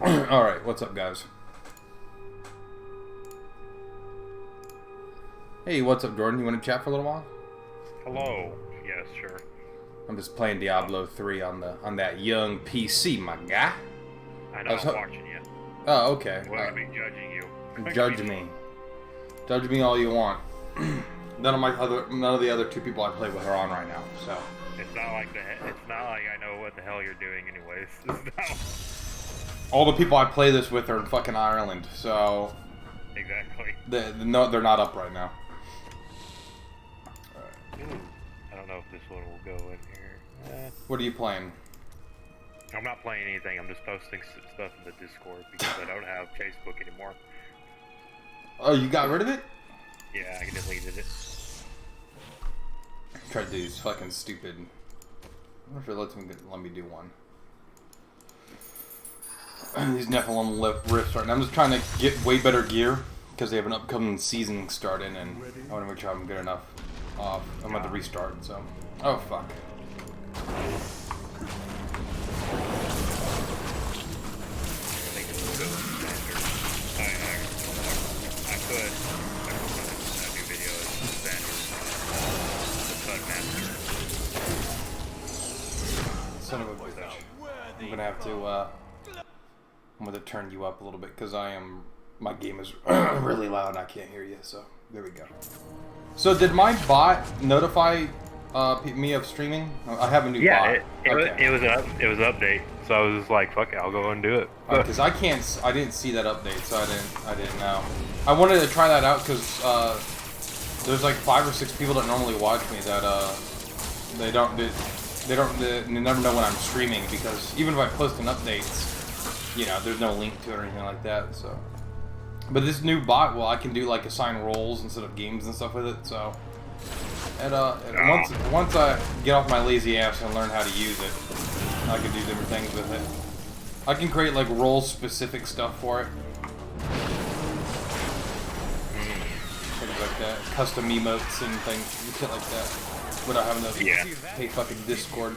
Alright, what's up, guys? Hey, what's up, Jordan? You want to chat for a little while? Hello. Yes, sure. I'm just playing Diablo 3 on that young PC, my guy. I know, I'm watching you. Oh, okay. Well, I'm judging you. Judge me. Judge me all you want. None of the other two people I play with are on right now, so. It's not like I know what the hell you're doing, anyways. All the people I play this with are in fucking Ireland, so. Exactly. No, they're not up right now. I don't know if this one will go in here. What are you playing? I'm not playing anything. I'm just posting stuff in the Discord because I don't have Facebook anymore. Oh, you got rid of it? Yeah, I deleted it. Try to do these fucking stupid. I wonder if it let me do one. These Nephilim rifts right now. I'm just trying to get way better gear because they have an upcoming season starting, and I want to make sure I'm good enough. I'm about to restart, so. Oh fuck. I could. That new video is standard. Son of a bitch. I'm gonna have to. I'm gonna turn you up a little bit because my game is really loud and I can't hear you. So there we go. So did my bot notify me of streaming? I have a new bot. Yeah, it was an update. So I was just like, fuck it, I'll go and do it. Because I didn't see that update, so I didn't know. I wanted to try that out because there's like 5 or 6 people that normally watch me that they never know when I'm streaming, because even if I post an update, you know, there's no link to it or anything like that. So, but this new bot, well, I can do like assign roles instead of games and stuff with it. So, and once I get off my lazy ass and learn how to use it, I can do different things with it. I can create like role-specific stuff for it. Things like that. Custom emotes and things, shit like that. Without having to pay fucking Discord.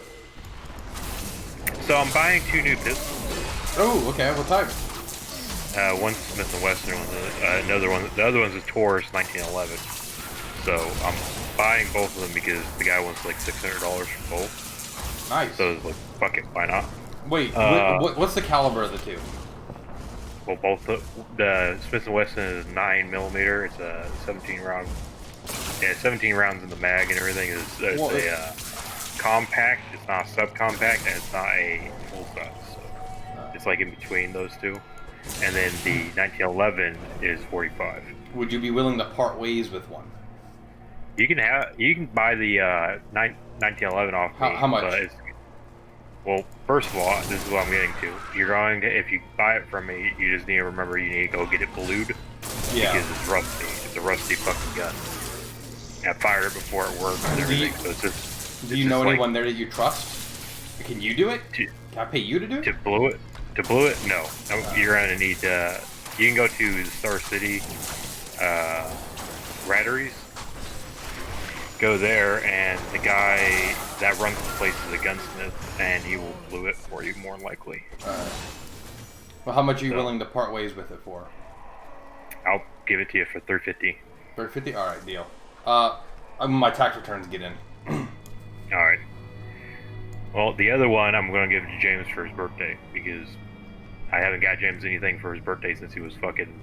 So I'm buying 2 new pistols. Oh, okay. What type? One's Smith & Wesson, another one. The other one's a Taurus 1911. So I'm buying both of them because the guy wants like $600 for both. Nice. So it's like, fuck it, why not? Wait, what's the caliber of the two? Well, both the Smith & Wesson is 9mm. It's a 17 round. Yeah, 17 rounds in the mag and everything. It's a compact. It's not a subcompact, and it's not a full size. So it's like in between those two. And then the 1911 is 45. Would you be willing to part ways with one? You can buy the 1911 off me. How much? Well, first of all, this is what I'm getting to. If you buy it from me, you just need to remember you need to go get it blued. Yeah. Because it's rusty. It's a rusty fucking gun. I fired it before it worked and everything, so it's just... Do you know anyone there that you trust? Can you do it? Can I pay you to do it? To blue it? To blue it? No. You're gonna need you can go to the Star City Ratteries. Go there, and the guy that runs the place is a gunsmith, and he will blue it for you, more than likely. Well, how much are you willing to part ways with it for? I'll give it to you for $350. $350? All right, deal. My tax returns get in. All right. Well, the other one I'm going to give it to James for his birthday, because I haven't got James anything for his birthday since he was fucking,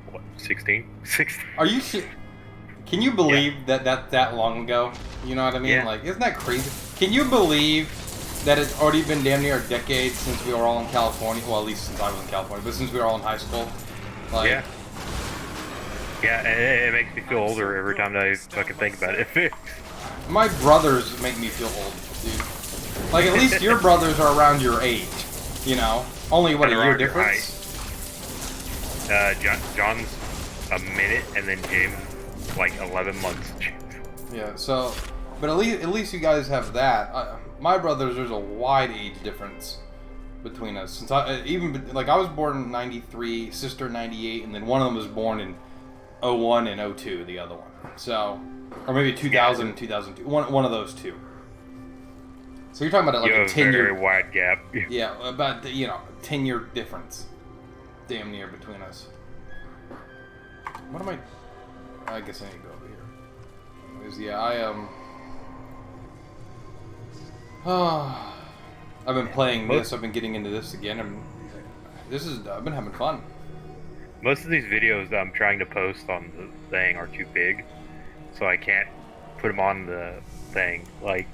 what, 16? 16. Are you shit? Can you believe that long ago? You know what I mean? Yeah. Like, isn't that crazy? Can you believe that it's already been damn near a decade since we were all in California? Well, at least since I was in California, but since we were all in high school. Like, yeah. Yeah, it makes me feel older every time I fucking think about it. My brothers make me feel old, dude. Like, at least your brothers are around your age, you know? Only, what, a year difference? John's a minute, and then James, like, 11 months. Yeah, so... But at least you guys have that. My brothers, there's a wide age difference between us. Since I was born in 93, sister 98, and then one of them was born in 01 and 02, the other one. So, or maybe 2000 and 2002. One of those two. So you're talking about like a 10-year... very wide gap. Yeah, about, 10-year difference. damn near between us. What am I? I guess I need to go over here. Anyways, yeah, I've been playing this. I've been getting into this again. I've been having fun. Most of these videos that I'm trying to post on the thing are too big, so I can't put them on the thing. Like,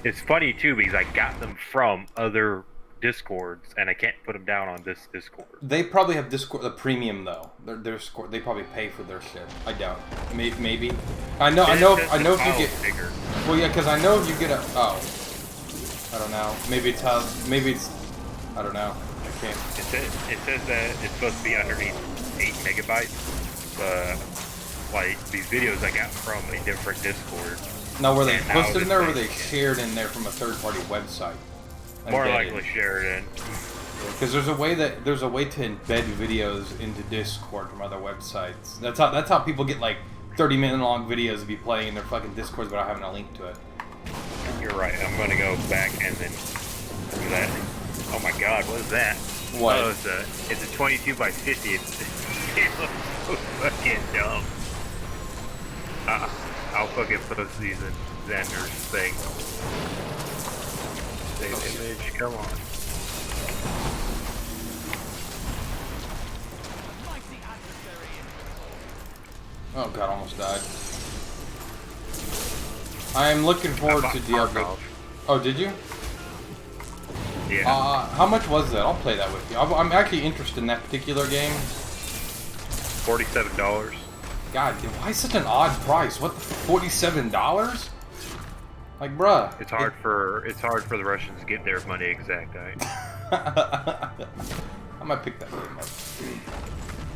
it's funny too because I got them from other Discords and I can't put them down on this Discord. They probably have Discord, the premium though. Their Discord, they probably pay for their shit. I doubt. Maybe. I know if you get bigger. Well, yeah, because I know if you get a I don't know. Maybe it's I don't know. I can't. It says that it's supposed to be underneath 8 megabytes. Like these videos I got from a different Discord. Now, were they posted in there or were they shared in there from a third-party website? More likely shared in. Because there's a way to embed videos into Discord from other websites. That's how people get like 30-minute long videos of you playing in their fucking Discords without having a link to it. You're right. I'm gonna go back and then do that. Oh my god, what is that? What? Oh, it's a 22 by 50. It looks so fucking dumb. I'll fucking post these in Xander's thing. Save image, come on. Oh god, almost died. I am looking forward to Diablo. Oh, did you? Yeah. How much was that? I'll play that with you. I'm actually interested in that particular game. $47. God, dude, why such an odd price? What the $47? Like, bruh. It's hard for the Russians to get their money exact, right? I might pick that game up.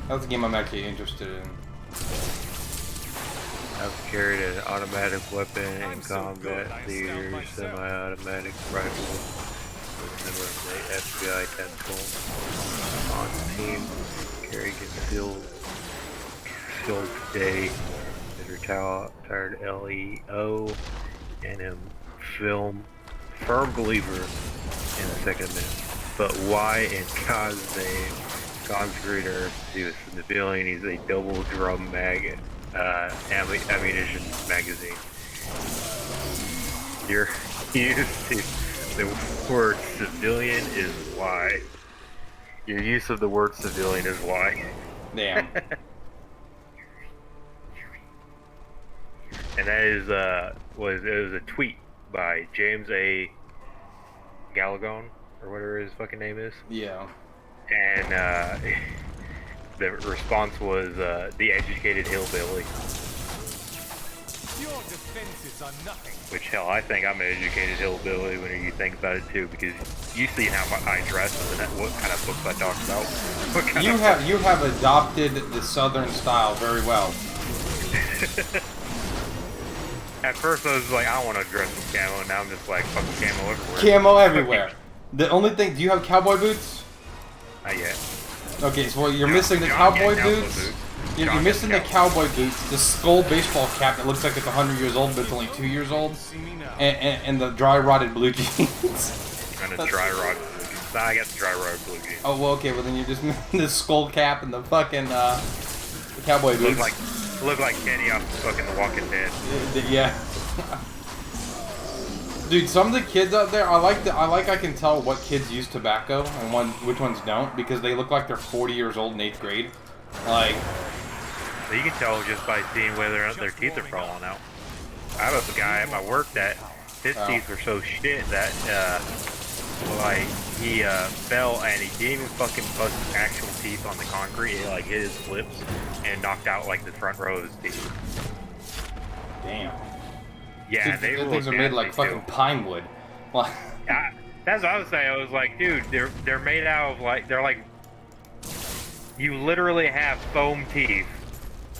That's a game I'm actually interested in. I've carried an automatic weapon in combat theater, semi-automatic rifle with a member of the FBI tactical on team. Carry concealed today is retired LEO and am firm believer in the Second Amendment. But why in God's name consecrate Earth to a civilian? He's a double drum ammunition magazine. Your use the word civilian is why. Your use of the word civilian is why. Damn. And that is it was a tweet by James A. Gallagher, or whatever his fucking name is. Yeah. And the response was the educated hillbilly. Your defenses are nothing. Which, hell, I think I'm an educated hillbilly when you think about it too, because you see how I dress and what kind of books I talk about. You have adopted the Southern style very well. At first I was like, I want to dress in camo, and now I'm just like, fucking camo everywhere. Camo everywhere. The only thing, do you have cowboy boots? Not yet. Okay, so you're missing the cowboy boots. You're missing the cowboy boots, the skull baseball cap that looks like it's 100 years old, but it's only 2 years old, and the dry rotted blue jeans. And a dry rotted blue jeans. Nah, I got the dry rotted blue jeans. Oh, well, okay, well then you're just missing the skull cap and the fucking the cowboy boots. Look like Kenny off fucking The Walking Dead. Yeah. Dude, some of the kids out there, I can tell what kids use tobacco and which ones don't, because they look like they're 40 years old in 8th grade. Like, you can tell just by seeing whether or not their teeth are falling out. I have a guy at my work that his teeth were so shit that like he fell and he didn't even fucking bust his actual teeth on the concrete. It like hit his lips and knocked out like the front row of his teeth. Damn. Yeah, dude, they things are made like fucking pine wood. Well, yeah, that's what I was saying. I was like, dude, they're made out of like you literally have foam teeth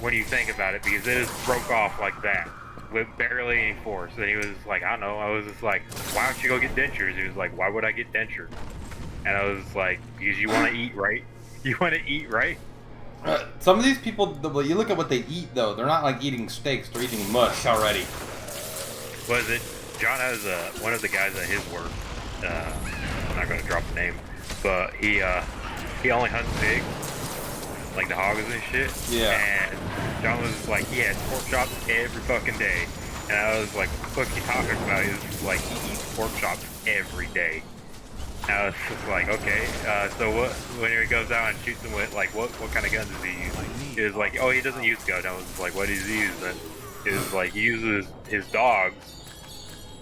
when you think about it, because it just broke off like that with barely any force. And he was like, I don't know. I was just like, why don't you go get dentures? He was like, why would I get dentures? And I was like, because you want to eat right. You want to eat right. Some of these people, you look at what they eat though. They're not like eating steaks. They're eating mush already. Was it? John has one of the guys at his work. I'm not going to drop the name, but he only hunts big, like the hogs and shit. Yeah. And John was like, he had pork chops every fucking day. And I was like, what the fuck are you talking about? He was like, he eats pork chops every day. And I was just like, okay, so what, when he goes out and shoots them with, like, what kind of guns does he use? He was like, oh, he doesn't use guns. I was like, what does he use? And it was like, he uses his dogs,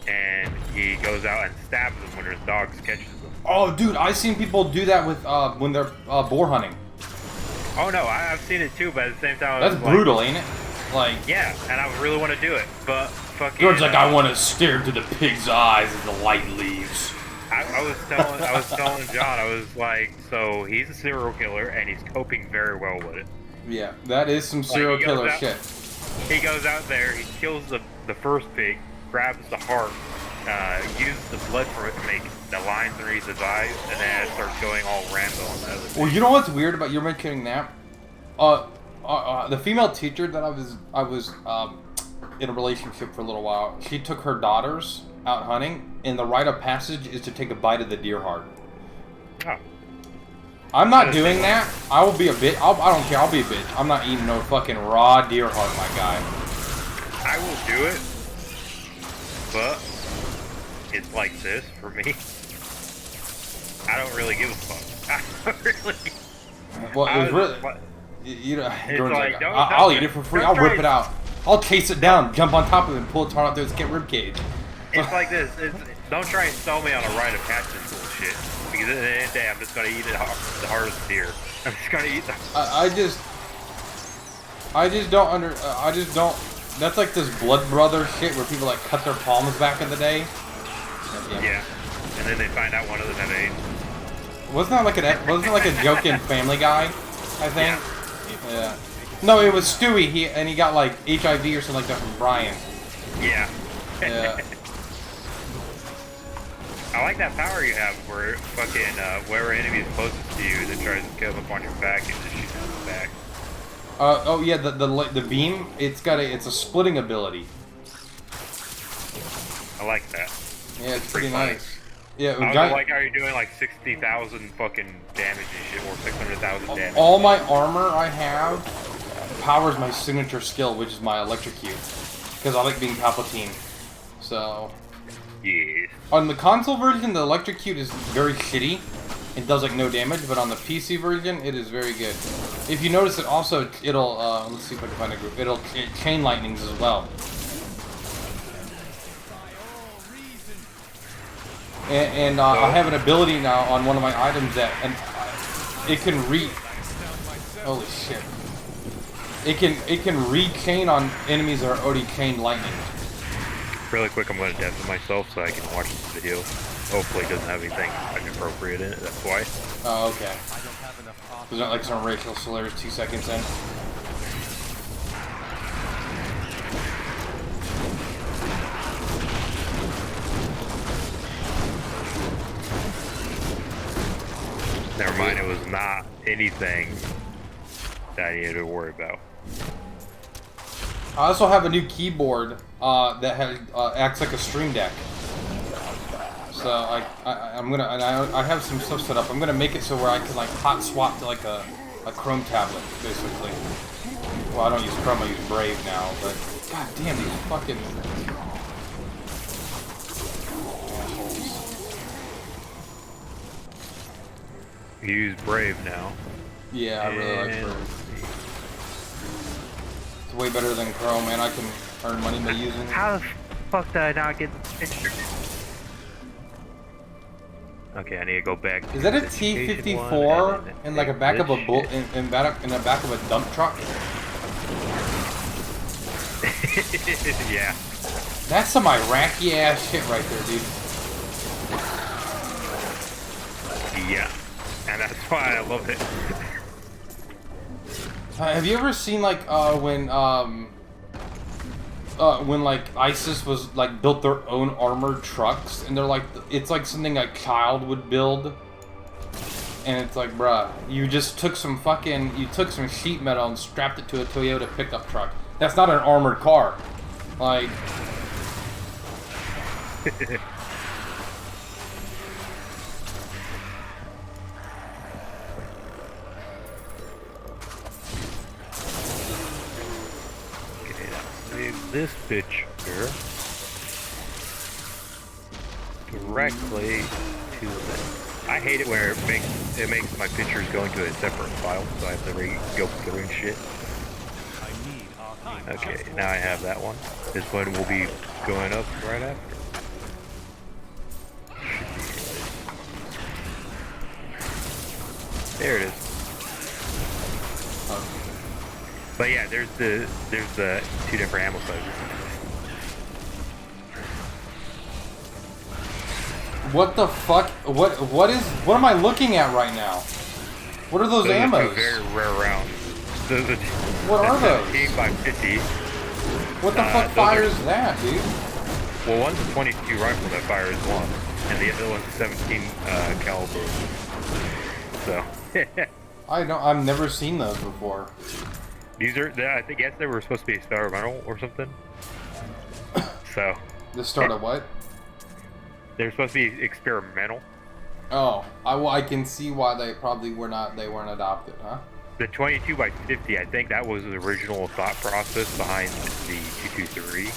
and he goes out and stabs them when his dogs catches them. Oh, dude, I've seen people do that with when they're boar hunting. Oh no, I've seen it too, but at the same time, That's brutal, ain't it? Like, yeah, and I really want to do it, but fucking. George's like, I want to stare into the pig's eyes as the light leaves. I was telling John, I was like, so he's a serial killer, and he's coping very well with it. Yeah, that is some serial killer shit. He goes out there, he kills the first pig, grabs the heart, uses the blood from it to make the lines underneath his eyes, and then starts going all Rambo on the other thing. Well, you know what's weird about you mentioning that? The female teacher that I was in a relationship for a little while, she took her daughters out hunting, and the rite of passage is to take a bite of the deer heart. Oh. I'm not doing that. I will be a bitch. I don't care. I'll be a bitch. I'm not eating no fucking raw deer heart, my guy. I will do it, but it's like this for me. I don't really give a fuck. I don't really. Well, it was really. You know, like, I'll eat it for free. I'll rip it out. I'll chase it down, jump on top of it, and pull its heart out through its rib cage. It's like this. Don't try and sell me on a rite of passage bullshit. Because at the end of the day, I'm just gonna eat it the hardest deer. I'm just gonna eat the. I just don't. That's like this blood brother shit where people like cut their palms back in the day. Yeah. And then they find out one of them had AIDS. Wasn't that like a joke in Family Guy? I think. Yeah. No, it was Stewie. He got like HIV or something like that from Brian. Yeah. Yeah. I like that power you have where fucking whoever enemy is closest to you that tries to kill up on your back and just shoot them in the back. Oh yeah, the beam. It's a splitting ability. I like that. Yeah, it's pretty nice. Yeah, I like how you're doing like 60,000 fucking damage and shit, or 600,000 damage. All my armor I have powers my signature skill, which is my electrocute, because I like being Palpatine. So. Yes. On the console version, the electrocute is very shitty. It does like no damage, but on the PC version, it is very good. If you notice, it also it'll let's see if I can find a group. It'll chain lightnings as well. And I have an ability now on one of my items that it can holy shit. It can re-chain on enemies that are already chained lightning. Really quick, I'm going to deafen myself so I can watch this video. Hopefully it doesn't have anything inappropriate in it, that's why. Oh, okay. There's not like some racial slurs 2 seconds in. Never mind, it was not anything that I needed to worry about. I also have a new keyboard that acts like a stream deck. So I have some stuff set up. I'm gonna make it so where I can like hot swap to like a Chrome tablet, basically. Well, I don't use Chrome, I use Brave now, but god damn these fucking assholes. You use Brave now. Yeah, I really like Brave. It's way better than Chrome, and I can earn money by using it. How the fuck did I not get the picture? Okay, I need to go back. Is that a T-54 in like a back of a in the back of a dump truck? Yeah. That's some Iraqi ass shit right there, dude. Yeah, and that's why I love it. Have you ever seen like when like ISIS was like built their own armored trucks, and they're like, it's like something a child would build, and it's like, bruh, you just took some sheet metal and strapped it to a Toyota pickup truck. That's not an armored car, like. this picture directly to the. I hate it where it makes my pictures go into a separate file, so I have to go through and shit. Okay, now I have that one. This one will be going up right after. There it is. But yeah, there's the two different ammo sizes. What the fuck? What am I looking at right now? What are those ammos? Two very rare rounds. What are those? 17 by 50. What the fuck fires that, dude? Well, one's a 22 rifle that fires one, and the other one's a 17 caliber. So. I've never seen those before. These are, I guess they were supposed to be experimental or something. So. The start of what? They're supposed to be experimental. Oh, I can see why they probably weren't adopted, huh? The 22 by 50, I think that was the original thought process behind the 223.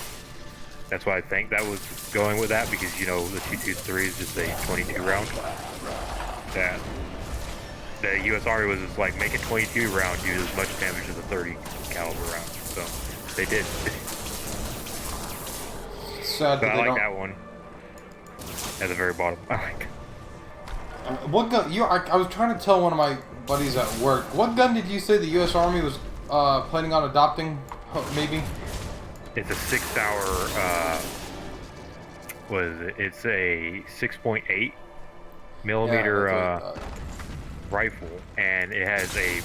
That's why I think that was going with that, because, you know, the 223 is just a 22 round. That the U.S. Army was just like, make a 22 round do as much damage as a 30 caliber round. So they did. Sad but I like that one at the very bottom. I like. What gun? I was trying to tell one of my buddies at work. What gun did you say the U.S. Army was planning on adopting? Maybe. It's a 6-hour. What is it? It's a 6.8 millimeter rifle, and it has a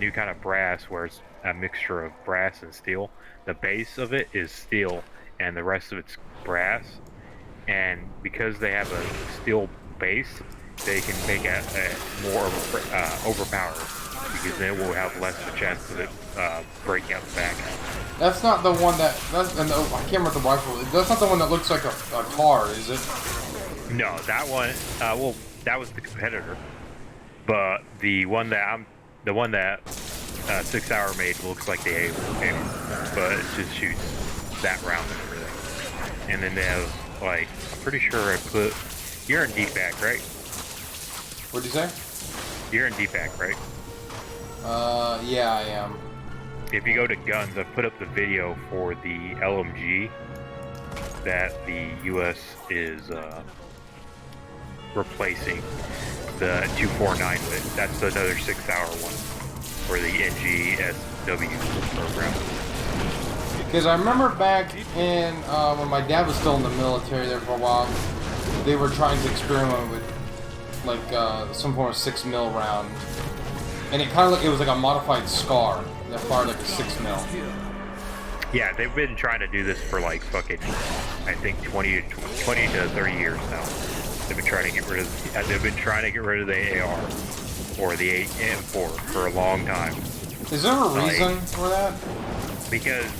new kind of brass where it's a mixture of brass and steel. The base of it is steel, and the rest of it's brass. And because they have a steel base, they can make it more overpowered, because then it will have less of a chance of it breaking out the back. That's not the one that. I can't remember the rifle. That's not the one that looks like a car, is it? No, that one. Well, that was the competitor. But the one that 6 Hour made looks like the A1, but it just shoots that round and everything. And then they have, like, I'm pretty sure I put. You're in DPAC, right? What'd you say? You're in DPAC, right? Yeah, I am. If you go to guns, I've put up the video for the LMG that the U.S. is replacing the 249 with. That's another 6 Hour one for the NGSW program. Because I remember back in when my dad was still in the military there for a while, they were trying to experiment with like some form of 6 mil round, and it kind of it was like a modified SCAR that fired like a 6 mil. Yeah, they've been trying to do this for like fucking, I think 20 to 30 years now. They've been trying to get rid of the AR or the M4 for a long time. Is there a reason for that? Because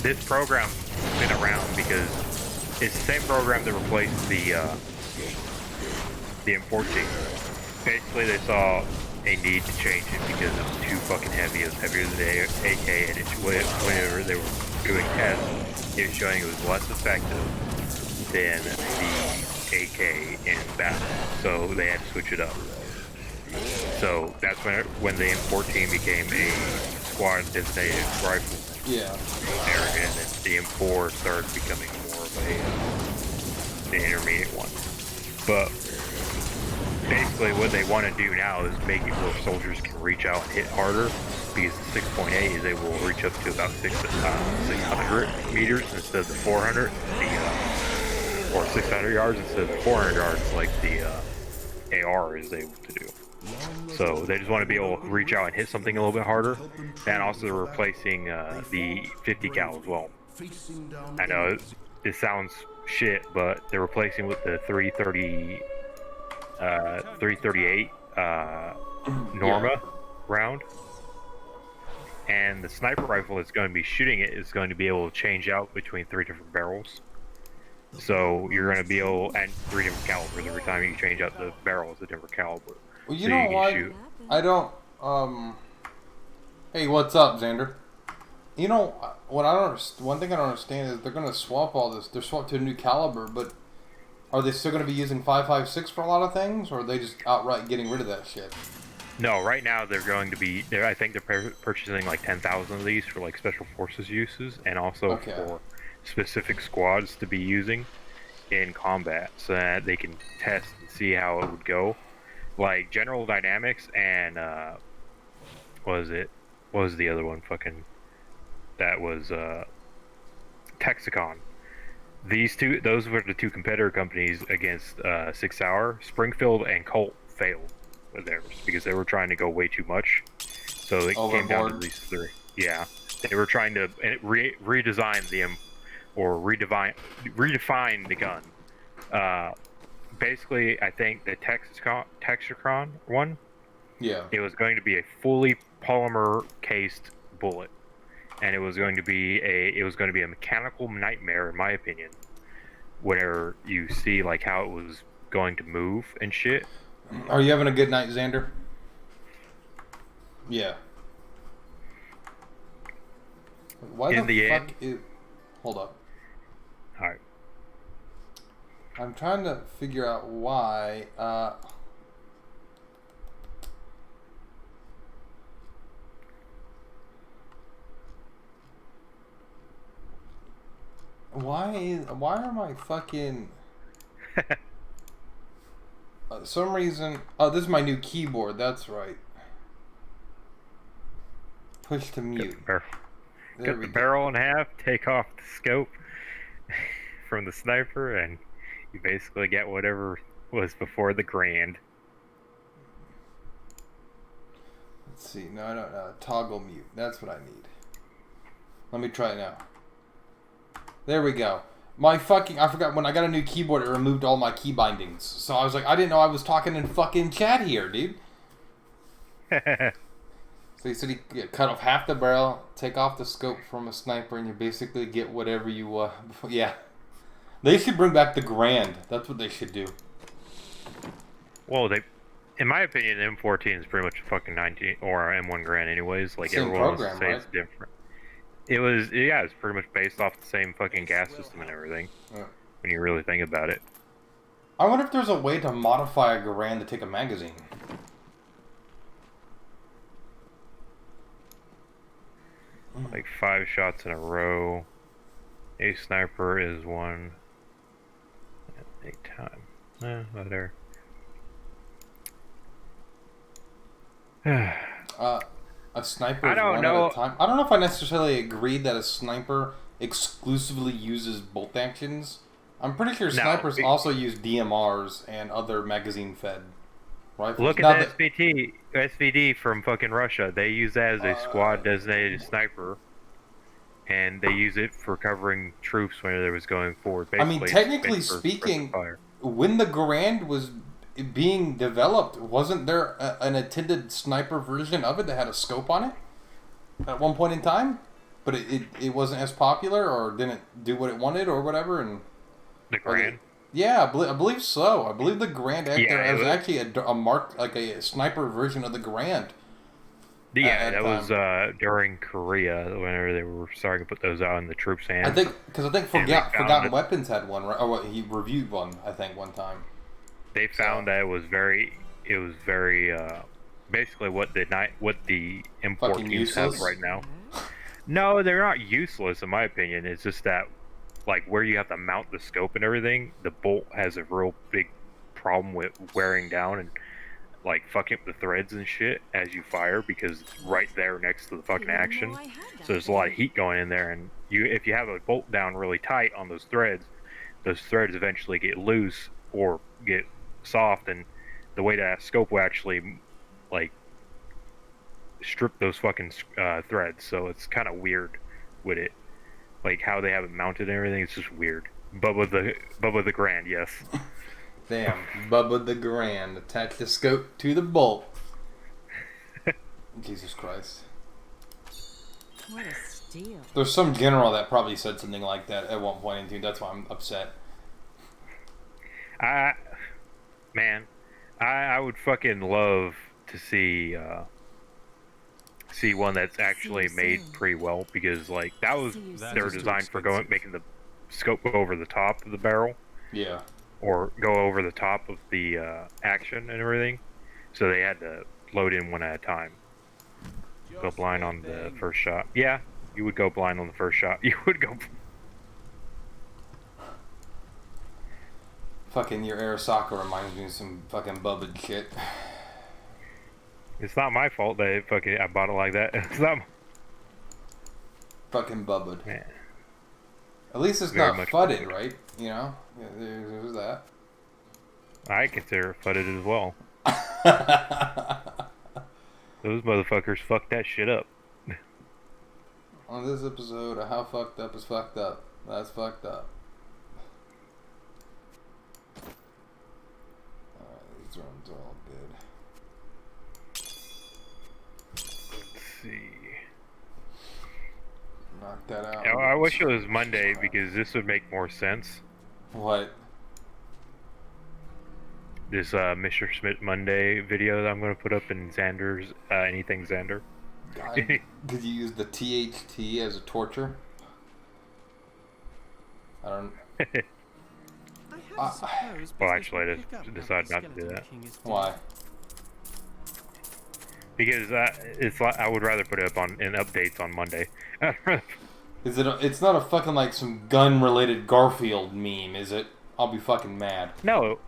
this program's been around because it's the same program that replaced the M14. Basically, they saw a need to change it because it was too fucking heavy. It was heavier than the AK, and whenever they were doing tests, it was showing it was less effective than the AK in battle. So they had to switch it up. So that's when the M14 became a squad designated rifle. Yeah. And then the M4 started becoming more of the intermediate one. But basically what they want to do now is make it where soldiers can reach out and hit harder, because the 6.8 is able to reach up to about 600 meters instead of the 400, or 600 yards instead of the 400 yards like the AR is able to do. So they just want to be able to reach out and hit something a little bit harder, and also they're replacing the 50 cal as well. I know it sounds shit, but they're replacing with the 338 Norma round, and the sniper rifle that's going to be shooting it is going to be able to change out between 3 different barrels. So you're going to be able, at 3 different calibers every time you change out the barrels, a different caliber. Well, you know what? I don't. Hey, what's up, Xander? You know what I don't. One thing I don't understand is they're gonna swap all this. They're swapped to a new caliber, but are they still gonna be using 5.56 for a lot of things, or are they just outright getting rid of that shit? No, right now they're going to be. I think they're purchasing like 10,000 of these for like special forces uses, and also Okay. for specific squads to be using in combat, so that they can test and see how it would go. Like General Dynamics and what was it? What was the other one? Fucking that was Texicon. These two, those were the two competitor companies against 6 Hour. Springfield and Colt failed with theirs because they were trying to go way too much. So it came down to Overboard. these three. Yeah, they were trying to redesign them or redefine the gun. Basically, I think the Texicon one, Yeah. it was going to be a fully polymer cased bullet, and it was going to be a mechanical nightmare, in my opinion. Whenever you see like how it was going to move and shit. Are you having a good night, Xander? Yeah. Why In the the fuck end, is... Hold up. all right. I'm trying to figure out why. Why are my fucking... some reason... Oh, this is my new keyboard. That's right. Push to mute. There Cut we the go. barrel in half, take off the scope from the sniper, and you basically get whatever was before the grand. Let's see. No. Toggle mute. That's what I need. Let me try it now. There we go. I forgot when I got a new keyboard, it removed all my key bindings. So I was like, I didn't know I was talking in fucking chat here, dude. So he said you cut off half the barrel, take off the scope from a sniper, and you basically get whatever you want. Yeah. They should bring back the Grand. That's what they should do. Well, in my opinion, M14 is pretty much a fucking 19 or M1 Grand, anyways. Like Same everyone wants to program, say right? it's different. It's pretty much based off the same fucking gas system and everything. Yeah. When you really think about it. I wonder if there's a way to modify a Garand to take a magazine. Like 5 shots in a row. A sniper is one at a time. Whatever. A sniper I is don't one know. at a time. I don't know if I necessarily agree that a sniper exclusively uses bolt actions. I'm pretty sure snipers also use DMRs and other magazine-fed rifles. Look at the SVD from fucking Russia. They use that as a squad-designated sniper, and they use it for covering troops when they was going forward. Basically, I mean, technically speaking, when the Garand was being developed, wasn't there an attended sniper version of it that had a scope on it at one point in time? But it wasn't as popular, or didn't do what it wanted, or whatever, and... The Grand? Yeah, I believe so. I believe the Grand there was actually a sniper version of the Grand. Yeah, that was during Korea, whenever they were starting to put those out in the troops' hands. I think Forgotten Weapons had one, right? Or he reviewed one, I think, one time. They found that it was very basically what the import teams have right now. No, they're not useless in my opinion. It's just that, like, where you have to mount the scope and everything, the bolt has a real big problem with wearing down and like fucking up the threads and shit as you fire, because it's right there next to the fucking action. So there's a lot of heat going in there, and if you have a bolt down really tight on those threads eventually get loose or get soft, and the way that scope will actually like strip those fucking threads. So it's kind of weird with it, like how they have it mounted and everything. It's just weird. Bubba the Grand, yes. Damn, Bubba the Grand, attach the scope to the bolt. Jesus Christ. What a steal. There's some general that probably said something like that at one point in time. That's why I'm upset. Man, I would fucking love to see see one that's actually See you made soon. pretty well, because like that was See you That they soon. were is too designed for expensive. making the scope go over the top of the barrel, Yeah. or go over the top of the action and everything. So they had to load in one at a time. Go Just blind a on the thing. first shot. Yeah, you would go blind on the first shot. You would go. Fucking your Arasaka reminds me of some fucking bubbid shit. It's not my fault that I bought it like that. It's not. Fucking bubbid. Man, At least it's very not much fudded, bubbid. right? You know? Yeah, there's that. I consider it fudded as well. Those motherfuckers fucked that shit up. On this episode of How Fucked Up is Fucked Up. That's fucked up. Alright, these runs are all good. Let's see. Knock that out. I wish it was Monday, because this would make more sense. What? This Mr. Smith Monday video that I'm going to put up in Xander's Anything Xander. God, did you use the THT as a torture? I don't... I have supposed Well, business actually, I will just pick up now decided that not to do Skeleton that. King is dead. Why? Because it's like I would rather put it up in updates on Monday. Is it? It's not a fucking like some gun-related Garfield meme, is it? I'll be fucking mad. No,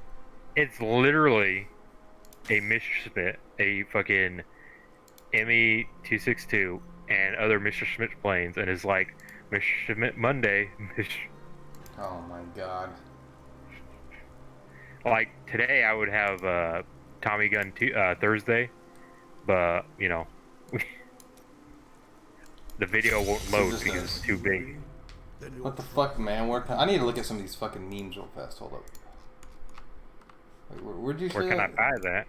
it's literally a Mr. Smith, a fucking ME-262, and other Mr. Smith planes, and it's like Mr. Smith Monday. Oh my god. Like today, I would have Tommy Gun Thursday, but you know, the video won't load just because this. it's too big. What the fuck, man? I need to look at some of these fucking memes real fast. Hold up. Wait, where'd you say Where can I that? buy that?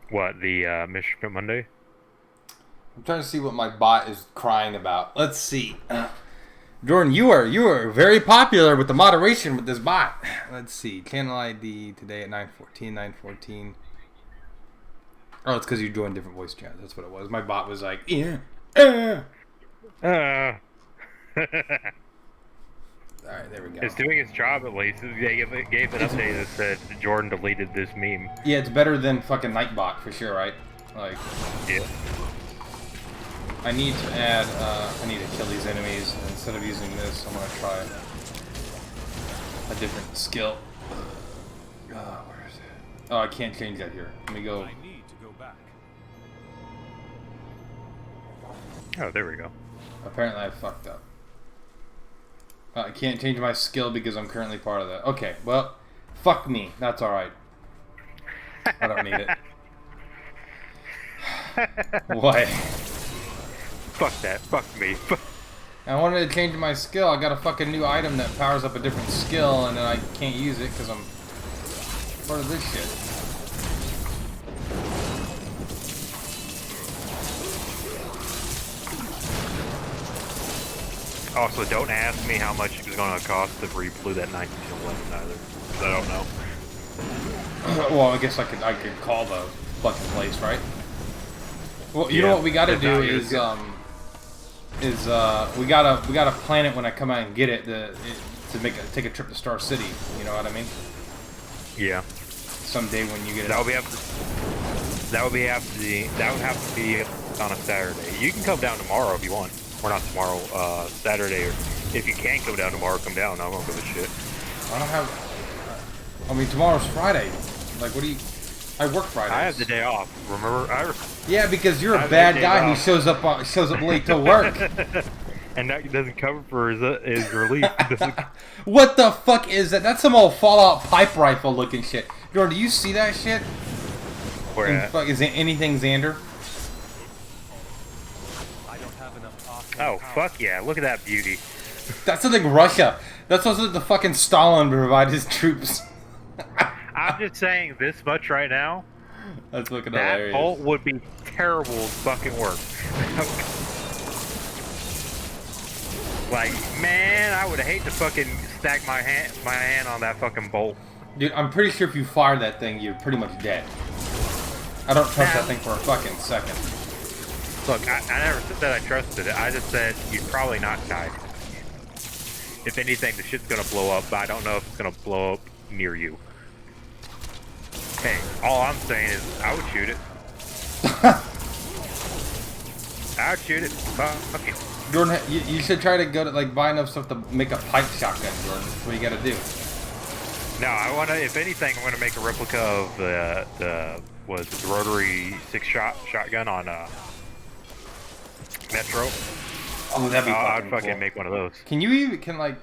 What, the Mr. Smith Monday? I'm trying to see what my bot is crying about. Let's see. Jordan, you are very popular with the moderation with this bot. Let's see. Channel ID today at 9:14, 9:14. Oh, it's because you joined different voice chats. That's what it was. My bot was like, yeah. Uh. Alright, there we go. It's doing its job at least. They gave an update that said Jordan deleted this meme. Yeah, it's better than fucking Nightbot for sure, right? Like, Yeah. I need to add, I need to kill these enemies. And instead of using this, I'm gonna try a different skill. Where is it? Oh, I can't change that here. Let me go. I need to go back. Oh, there we go. Apparently I fucked up. I can't change my skill because I'm currently part of that. Okay, well, fuck me. That's alright. I don't need it. What? Fuck that. Fuck me. I wanted to change my skill. I got a fucking new item that powers up a different skill, and then I can't use it because I'm part of this shit. Also, don't ask me how much it's going to cost to reblue that 1911 either. 'Cause I don't know. Well, I guess I could call the fucking place, right? Well, you Yeah, know what we gotta it's do not is we gotta plan it when I come out and get it to take a trip to Star City. You know what I mean? Yeah. Someday when you get it. That would have to be on a Saturday. You can come down tomorrow if you want. Or not tomorrow, Saturday. Or if you can't come down tomorrow, come down. I won't give a shit. I don't have. I mean, tomorrow's Friday. Like, what do you? I work Fridays. I have the day off. Remember? Yeah, because you're I a have bad the day guy who off. shows up late to work. And that doesn't cover for his relief. What the fuck is that? That's some old Fallout pipe rifle looking shit. Jordan, do you see that shit? Where at? Fuck, is it anything Xander? I don't have enough arcane Oh, power. fuck yeah. Look at that beauty. That's something Russia. That's also the fucking Stalin provide his troops. I'm just saying this much right now. That's fucking That hilarious. bolt would be terrible fucking work. Like, man, I would hate to fucking stack my hand on that fucking bolt. Dude, I'm pretty sure if you fire that thing, you're pretty much dead. I don't trust that thing for a fucking second. Look, I never said that I trusted it. I just said you'd probably not die. If anything, the shit's gonna blow up, but I don't know if it's gonna blow up near you. Hey, all I'm saying is I would shoot it. I would shoot it. Fuck it. Jordan, you should try to go to like buy enough stuff to make a pipe shotgun, Jordan. That's what you gotta do. No, I wanna. If anything, I'm gonna make a replica of the rotary 6-shot shotgun on Metro. Oh, that'd be I'd fucking fucking cool. make one of those. Can you even like?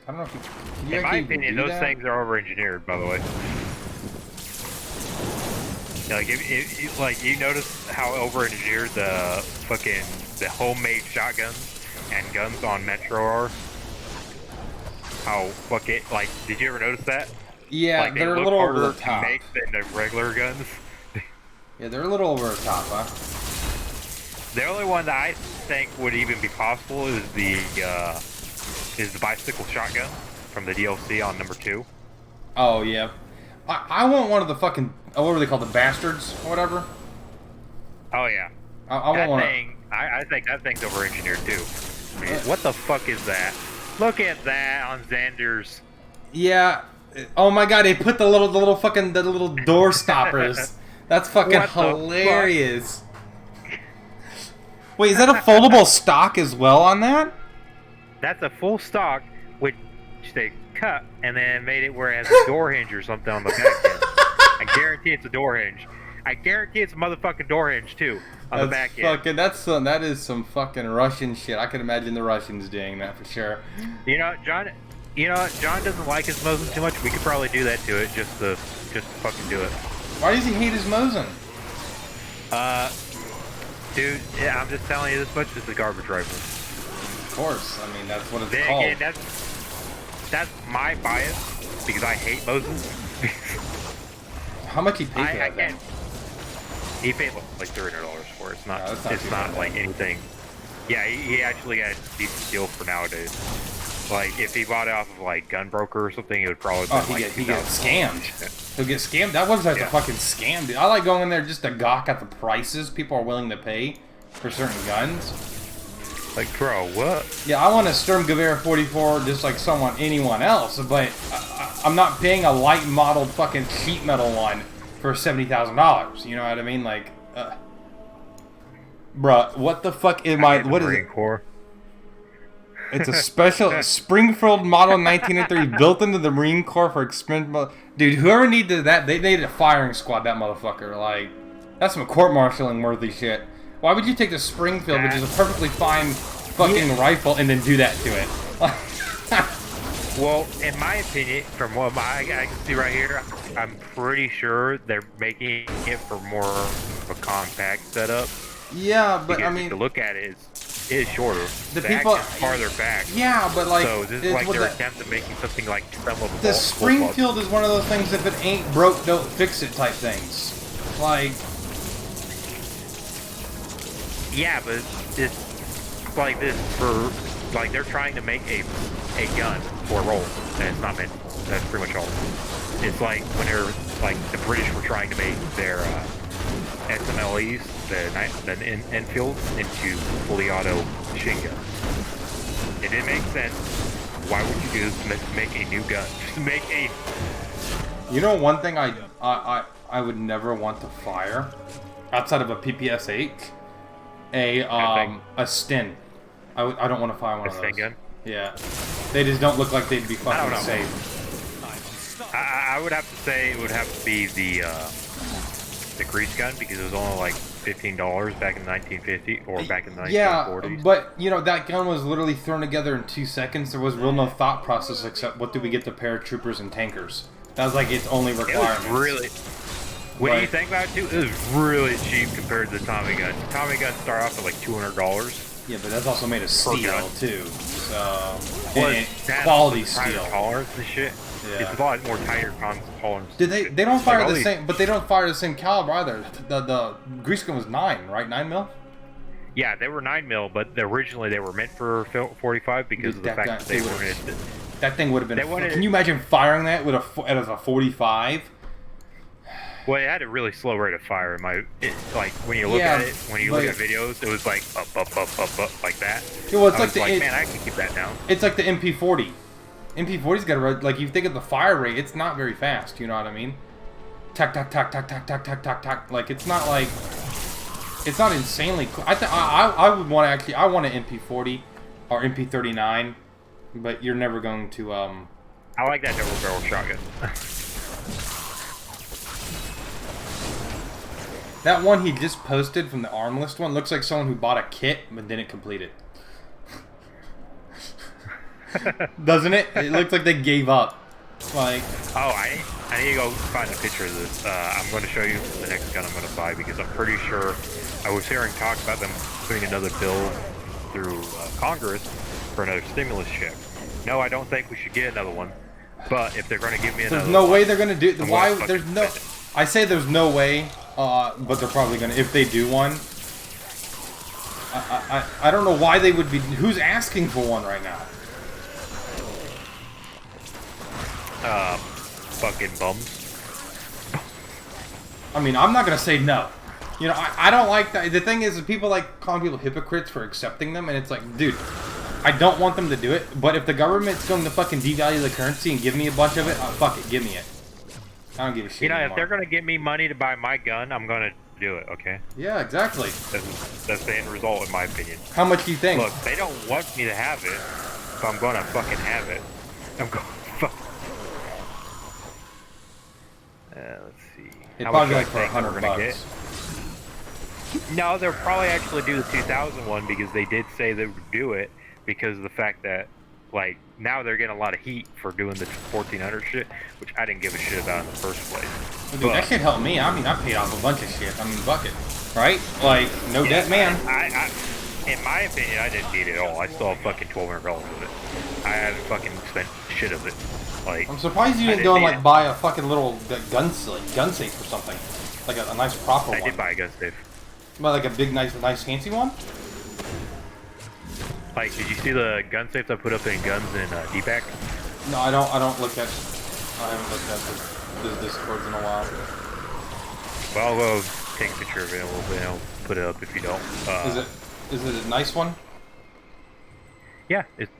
I don't know if you. Can you In my actually even opinion, do those that? things are over-engineered, by the way. Like, if like you notice how over-engineered the homemade shotguns and guns on Metro are. How fucking like, did you ever notice that? Yeah, Like, they they're a look little over harder the top. to make than the regular guns. Yeah, they're a little over the top, huh? The only one that I think would even be possible is the bicycle shotgun from the DLC on number 2. Oh yeah, I want one of the fucking what were they called, the bastards or whatever. Oh yeah, I want that one. thing. I think that thing's over-engineered too. I mean, what the fuck is that? Look at that on Xander's. Yeah. Oh my god, they put the little fucking the little door stoppers. That's fucking What the hilarious. Wait, is that a foldable stock as well on that? That's a full stock, which they cut and then made it where it has a door hinge or something on the back end. I guarantee it's a door hinge. I guarantee it's a motherfucking door hinge too on the back end. Fucking, that is some fucking Russian shit. I can imagine the Russians doing that for sure. You know, John. You know what? John doesn't like his Mosin too much. We could probably do that to it just to fucking do it. Why does he hate his Mosin? Dude, yeah, I'm just telling you this much. It's a garbage rifle. Of course, I mean that's what it's Then called. again, that's my bias because I hate Mosins. How much he paid for I that thing? can't. He paid like $300 for it. It's not. No, that's not it's too not bad. like anything. Yeah, he actually got a decent deal for nowadays. Like if he bought it off of like Gunbroker or something, it would probably Oh, been he like get scammed. $2,000. He'll get scammed. That website's Yeah. a fucking scam, dude. I like going in there just to gawk at the prices people are willing to pay for certain guns. Like, bro, what? Yeah, I want a Sturmgewehr 44 just like anyone else, but I'm not paying a light modeled fucking sheet metal one for $70,000. You know what I mean? Like, bruh, what the fuck am I? What is Marine it? Corps. It's a special Springfield Model 1903 built into the Marine Corps for experimental. Dude, whoever needed that, they needed a firing squad. That motherfucker, like, that's some court-martialing worthy shit. Why would you take the Springfield, which is a perfectly fine fucking rifle, and then do that to it? Well, in my opinion, from what I can see right here, I'm pretty sure they're making it for more of a compact setup. Yeah, but Because I if mean, you look at it, it's shorter. the The people action's farther back. Yeah, but like, So this is it's like what their the- attempt at making something like some of the Springfield is one of those things. If it ain't broke, don't fix it type things. Like, Yeah, but it's like this for like they're trying to make a gun for a role, and it's not meant. That's pretty much all. It's like when they're like the British were trying to make their SMLEs, the Enfield, into fully auto machine gun. It didn't make sense. Why would you do this? Make a new gun. Just make a. you know, one thing I would never want to fire outside of a PPSH, a Sten. I don't want to fire one A of Sten those. gun? Yeah, they just don't look like they'd be I fucking don't know. safe. I would have to say it would have to be the grease gun because it was only like $15 back in 1950 or back in the 1940s. Yeah, but you know that gun was literally thrown together in 2 seconds. There was real no thought process except what do we get the paratroopers and tankers. That was like its only It requirement. was really. When Like- you think about it, too, it was really cheap compared to the Tommy gun. Tommy guns start off at like $200. Yeah, but that's also made of steel gun. too. So Well, and that's quality tighter steel. tolerance and shit. Yeah. It's a lot more tighter tolerance. Did they don't fire Like all the these- same, but they don't fire the same caliber either. The grease gun was 9, right? 9 mil. Yeah, they were 9mm, but originally they were meant for 45 because of the That fact gun- that they they wanted were- it. That thing would have been. They wanted Can it- you imagine firing that with as a 45? Well, it had a really slow rate of fire. Like when you look at it, when you look at videos, it was like up like that. Yeah, well, it's I like was like, man, I can keep that down. It's like the MP40. MP40's got a like, you think of the fire rate, it's not very fast. You know what I mean? Tack tack tack tack tack tack tack tack tack. Like it's not like, it's not insanely cool. I would want to actually, I want an MP40 or MP39, but you're never going to I like that double barrel shotgun. That one he just posted from the armless one looks like someone who bought a kit but didn't complete it. Doesn't it? It looks like they gave up. Like, oh, I need to go find a picture of this. I'm going to show you the next gun I'm going to buy because I'm pretty sure I was hearing talk about them putting another bill through Congress for another stimulus check. No, I don't think we should get another one. But if they're going to give me another, there's no way they're going to do. Why? There's no. I say there's no way. But they're probably gonna, if they do one. I don't know why they would be. Who's asking for one right now? Fucking bums. I mean, I'm not gonna say no. You know, I don't like that. The thing is people like calling people hypocrites for accepting them, and it's like, dude, I don't want them to do it. But if the government's going to fucking devalue the currency and give me a bunch of it, fuck it, give me it. I don't give a shit. You know, anymore. if they're gonna give me money to buy my gun, I'm gonna do it. Okay. Yeah, exactly. That's the end result, in my opinion. How much do you think? Look, they don't want me to have it, so I'm gonna fucking have it. I'm going. Fuck. Let's see. It's How probably much like for $100. No, they'll probably actually do the 2000 one because they did say they would do it because of the fact that, like, now they're getting a lot of heat for doing the 1400 shit, which I didn't give a shit about in the first place. Dude, that shit helped me. I mean, I paid off a bunch of shit. I mean, fuck it. Right? Like, no debt, man. In my opinion, I didn't need it at all. I still have fucking $1,200 of it. I haven't fucking spent shit of it. Like, I'm surprised you didn't go and, like, buy a fucking little gun safe or something. Like a nice proper one. I did buy a gun safe. But like a big, nice fancy one? Like, did you see the gun safes I put up in guns in D-Pack? No, I don't look at. I haven't looked at the Discords in a while. Well, I'll go take a picture of it in a little bit and I'll put it up if you don't. Is it a nice one? Yeah, it's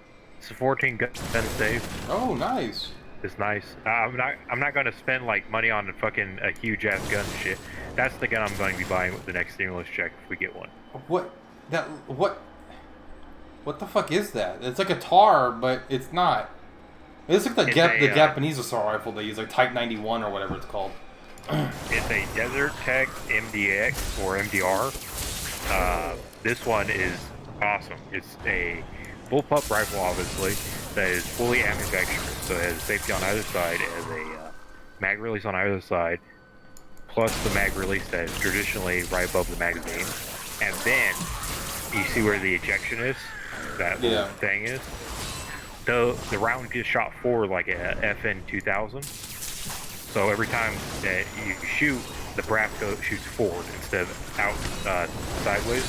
a 14 gun safe. Oh, nice. It's nice. I'm not going to spend like money on fucking a huge ass gun and shit. That's the gun I'm going to be buying with the next stimulus check if we get one. What the fuck is that? It's like a TAR, but it's not. It's like the Japanese assault rifle they use, like Type 91 or whatever it's called. It's a Desert Tech MDX or MDR. This one is awesome. It's a bullpup rifle, obviously, that is fully ambidextrous. So it has safety on either side, it has a mag release on either side, plus the mag release that is traditionally right above the magazine. And then, you see where the ejection is? That little thing is? The round gets shot forward like a FN 2000. So every time that you shoot, the brass shoots forward instead of out sideways.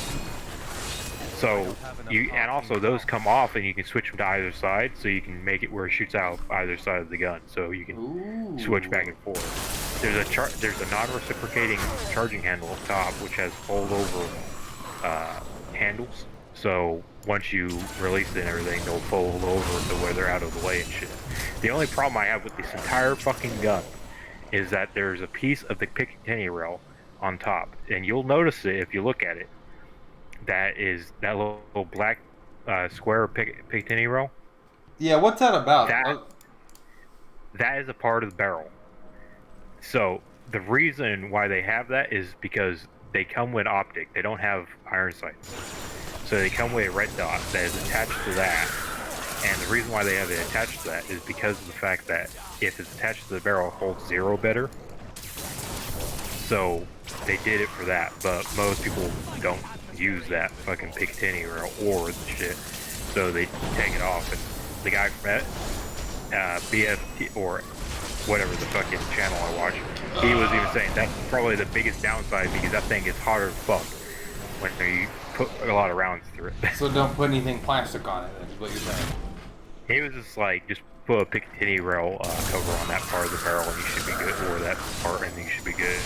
So and also those come off and you can switch them to either side, so you can make it where it shoots out either side of the gun, so you can switch back and forth. There's a non-reciprocating charging handle up top, which has fold-over handles. So once you release it and everything, they'll fold over to where they're out of the way and shit. The only problem I have with this entire fucking gun is that there's a piece of the Picatinny rail on top, and you'll notice it if you look at it. That is that little black square Picatinny rail. Yeah, what's that about? That is a part of the barrel. So the reason why they have that is because they come with optic. They don't have iron sights. So they come with a red dot that is attached to that. And the reason why they have it attached to that is because of the fact that if it's attached to the barrel, it holds zero better. So they did it for that, but most people don't use that fucking Picatinny rail or the shit, so they take it off. And the guy from BFT or whatever the fucking channel I watch, he was even saying that's probably the biggest downside because that thing is harder to fuck when you put a lot of rounds through it. So don't put anything plastic on it, is what you're saying. He was just like, just put a Picatinny rail cover on that part of the barrel, and you should be good. Or that part, and you should be good.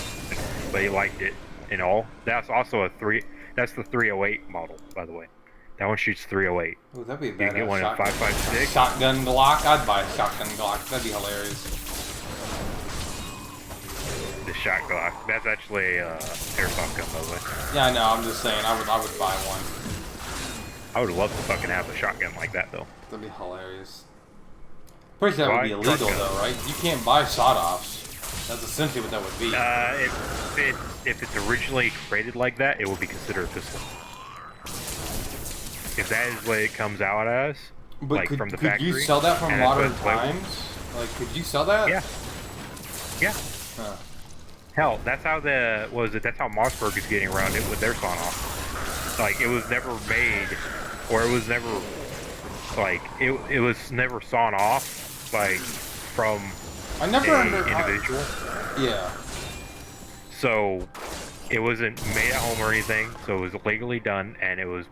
But he liked it in all. That's also a three. That's the 308 model, by the way. That one shoots 308. Ooh, that'd be a You can get badass one in 5.56. shotgun Glock. I'd buy a shotgun Glock. That'd be hilarious. The shot Glock. That's actually airsoft gun, by the way. Yeah, I know. I'm just saying. I would buy one. I would love to fucking have a shotgun like that, though. That'd be hilarious. Pretty sure that would be Why? illegal, Shotgun. though, right? You can't buy sawed-offs. That's essentially what that would be. If it's originally created like that, it will be considered a pistol. If that is what it comes out as, But like from the factory. Could you sell that from and that's modern what it's labeled. times? Like, could you sell that? Yeah. Yeah. Huh. Hell, that's how that's how Mossberg is getting around it with their sawn off. Like, it was never made, or it was never, like, it was never sawn off, like, from I never individual. Yeah. So, it wasn't made at home or anything, so it was legally done, and it was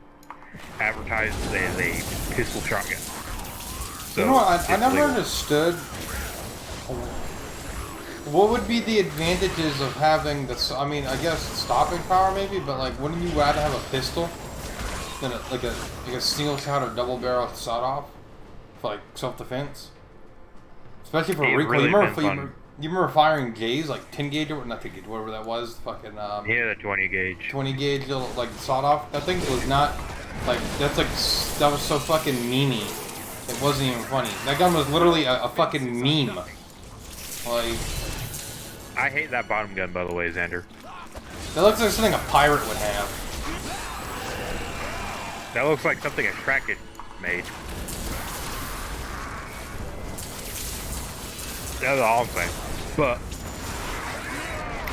advertised as a pistol shotgun. So, you know what? I it's never legal. understood. What would be the advantages of having the? I mean, I guess stopping power maybe, but like, wouldn't you rather have a pistol than like a single shot or double barrel sawed-off for like self-defense? Especially for It recoil. really you remember? depends on- You remember firing J's like 10 gauge or not 10 gauge, whatever that was, fucking Yeah, the 20 gauge. 20 gauge little like sawed-off. That thing was not like that was so fucking memey. It wasn't even funny. That gun was literally a fucking meme. Like. I hate that bottom gun, by the way, Xander. That looks like something a pirate would have. That looks like something a Kraken made. That's all I'm saying. But,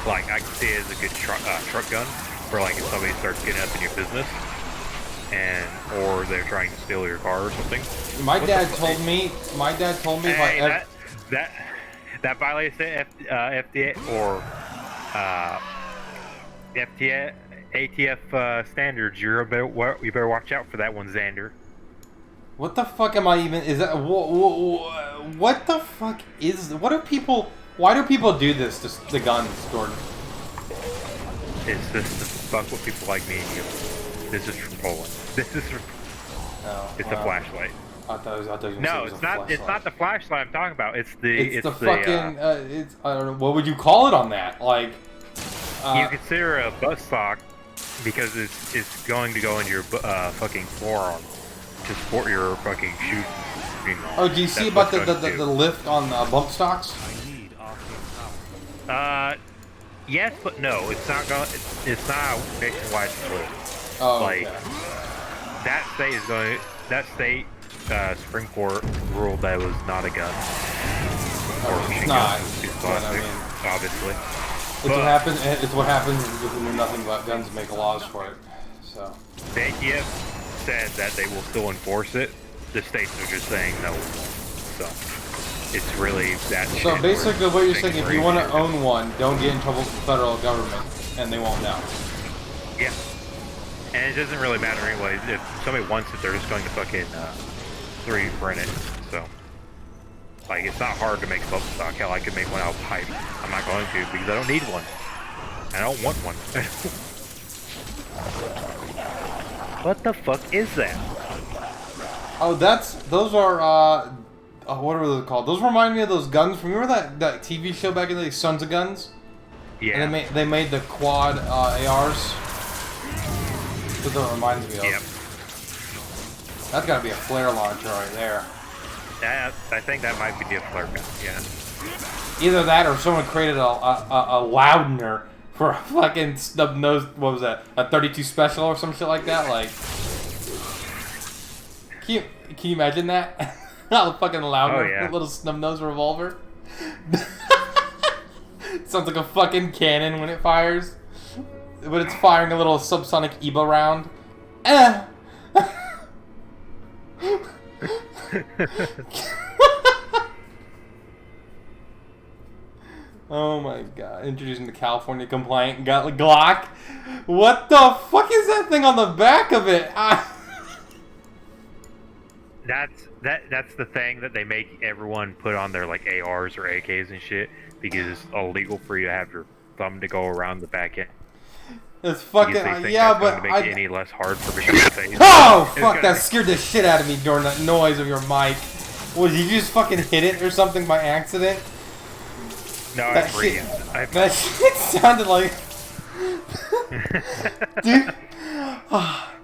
like, I can see it as a good truck gun for, like, if somebody starts getting up in your business, or they're trying to steal your car or something. My dad told me if I Hey, ever... that violates the FDA or FTA, ATF standards. You better watch out for that one, Xander. What the fuck am I even... Is that... What the fuck is... What do people... Why do people do this to the guns, Jordan? It's just to fuck with people like me and you. This is from Poland. This is from... Oh, It's a flashlight. I thought it was No, it's not. It's not the flashlight I'm talking about. It's the fucking... it's... I don't know. What would you call it on that? Like... you consider a butt stock because it's going to go into your fucking forearm to support your fucking shoes. You know, Oh, do you see about the lift on bump stocks? I need arcane power. Yes, but no. It's not going. It's not a nationwide split. Oh, Like okay. that state is going. That state Supreme Court ruled that it was not a gun. Or It's machine not, gun. It's but I plastic, mean... obviously. It's what happens if we know nothing about guns and make laws for it. So The ATF said that they will still enforce it. The states are just saying no. So it's really that. So shit basically where what you're things saying, if are you want to easier. own one, don't get in trouble with the federal government, and they won't know. Yeah. And it doesn't really matter anyway. If somebody wants it, they're just going to fucking 3D print it. So, like, it's not hard to make a bubble stock. Hell, I could make one out of pipe. I'm not going to because I don't need one. I don't want one. What the fuck is that? Oh, those are what are they called? Those remind me of those guns. Remember that TV show back in the day, Sons of Guns? Yeah. And they made the quad ARs. That's what it reminds me of. Yep. That's gotta be a flare launcher right there. I think that might be a flare gun. Yeah. Either that or someone created a loudener for a fucking snub nose. What was that? A 32 special or some shit like that. Like, can you imagine that? A fucking loudener, Oh, yeah. a little snub nose revolver. Sounds like a fucking cannon when it fires, but it's firing a little subsonic EBA round. Eh. Oh my god. Introducing the California compliant Glock. What the fuck is that thing on the back of it? That's the thing that they make everyone put on their like ARs or AKs and shit because it's illegal for you to have your thumb to go around the back end. It's Because fucking they think yeah, that's but going to make it any less hard for me to face. Oh It's fuck! gonna That make- scared the shit out of me during that noise of your mic. Did you just fucking hit it or something by accident? No, I That shit. breathed. That shit sounded like. Dude.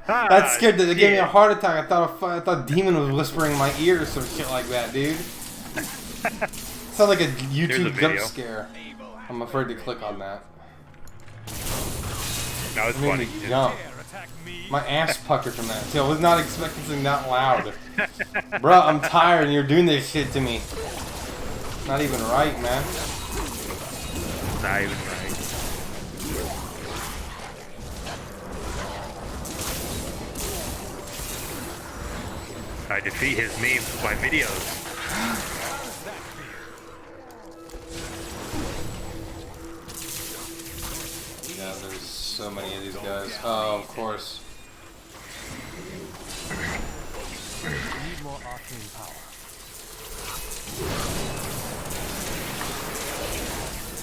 That scared it gave me a heart attack. I thought Demon was whispering in my ear or some shit like that, dude. Sounds like a YouTube jump video. scare. I'm afraid to click on that. No, it's It made funny. me jump. My ass puckered from that too. I was not expecting something that loud. Bruh, I'm tired and you're doing this shit to me. Not even right, man. Not even right. I defeat his memes with my videos. Yeah, there's so many of these guys. Oh, of course. Need more arcane power.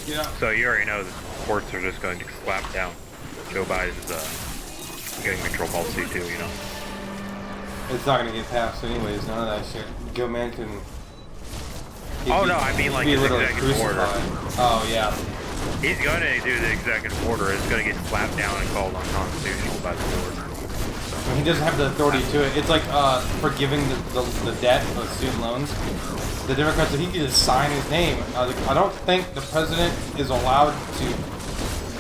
Yeah. So you already know the courts are just going to slap down Joe Biden's gun control policy too, you know. It's not gonna get passed anyways, none of that shit. Joe Manchin. Oh no, I mean like his executive order. Oh yeah. He's gonna do the executive order. It's gonna get slapped down and called unconstitutional by the court. He doesn't have the authority to it. It's like forgiving the debt of student loans. The Democrats, he can just sign his name. I don't think the president is allowed to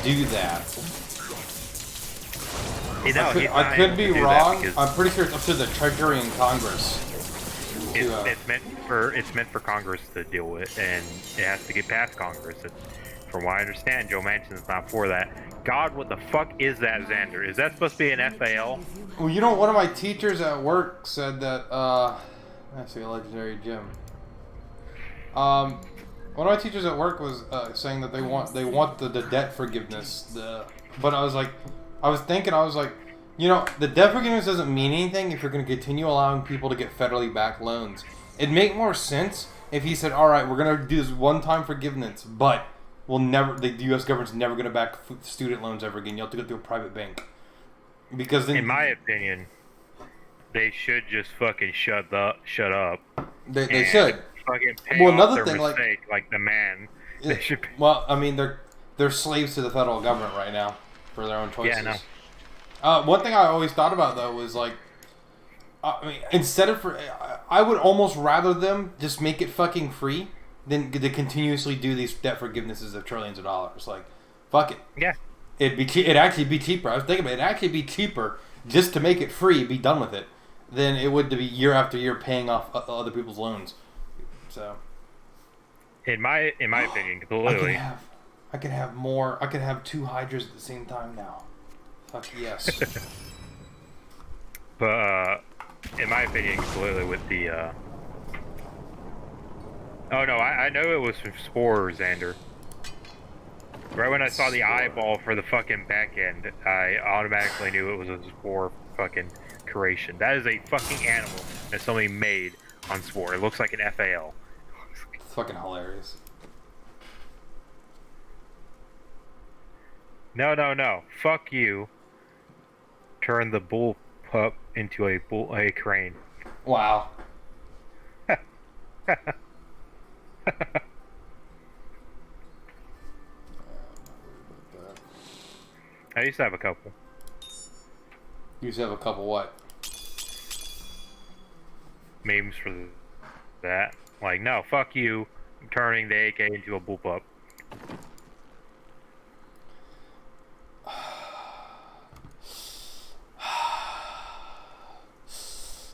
do that. You know, I could be wrong. I'm pretty sure it's up to the Treasury and Congress. It's meant for Congress to deal with, and it has to get past Congress. And from what I understand, Joe Manchin's not for that. God, what the fuck is that, Xander? Is that supposed to be an FAL? Well, you know, one of my teachers at work said that. That's a legendary gem. One of my teachers at work was saying that they want the debt forgiveness. But I was like, you know, the debt forgiveness doesn't mean anything if you're going to continue allowing people to get federally backed loans. It'd make more sense if he said, all right, we're going to do this one-time forgiveness, but the U.S. government's never going to back student loans ever again. You'll have to go through a private bank. Because then, in my opinion, they should just fucking shut up. They should. Fucking pay Well, off another their thing, mistake, like the man. They should pay. Well, I mean, they're slaves to the federal government right now for their own choices. Yeah, I know. One thing I always thought about though was like, I mean, I would almost rather them just make it fucking free than to continuously do these debt forgivenesses of trillions of dollars. Like, fuck it. Yeah. It'd actually be cheaper. I was thinking about it. It'd actually be cheaper just to make it free, be done with it, than it would to be year after year paying off other people's loans. So, in my opinion, completely. I could have more. I could have 2 hydras at the same time now. Fuck yes. But in my opinion, completely with the. Oh no, I know it was from Spore, Xander. Right when I saw the eyeball for the fucking back end, I automatically knew it was a Spore fucking creation. That is a fucking animal that somebody made on Spore. It looks like an FAL. It's fucking hilarious. No. Fuck you. Turn the bull pup into a crane. Wow. I used to have a couple. You used to have a couple what? Memes for that. Like, no, fuck you. I'm turning the AK into a bullpup.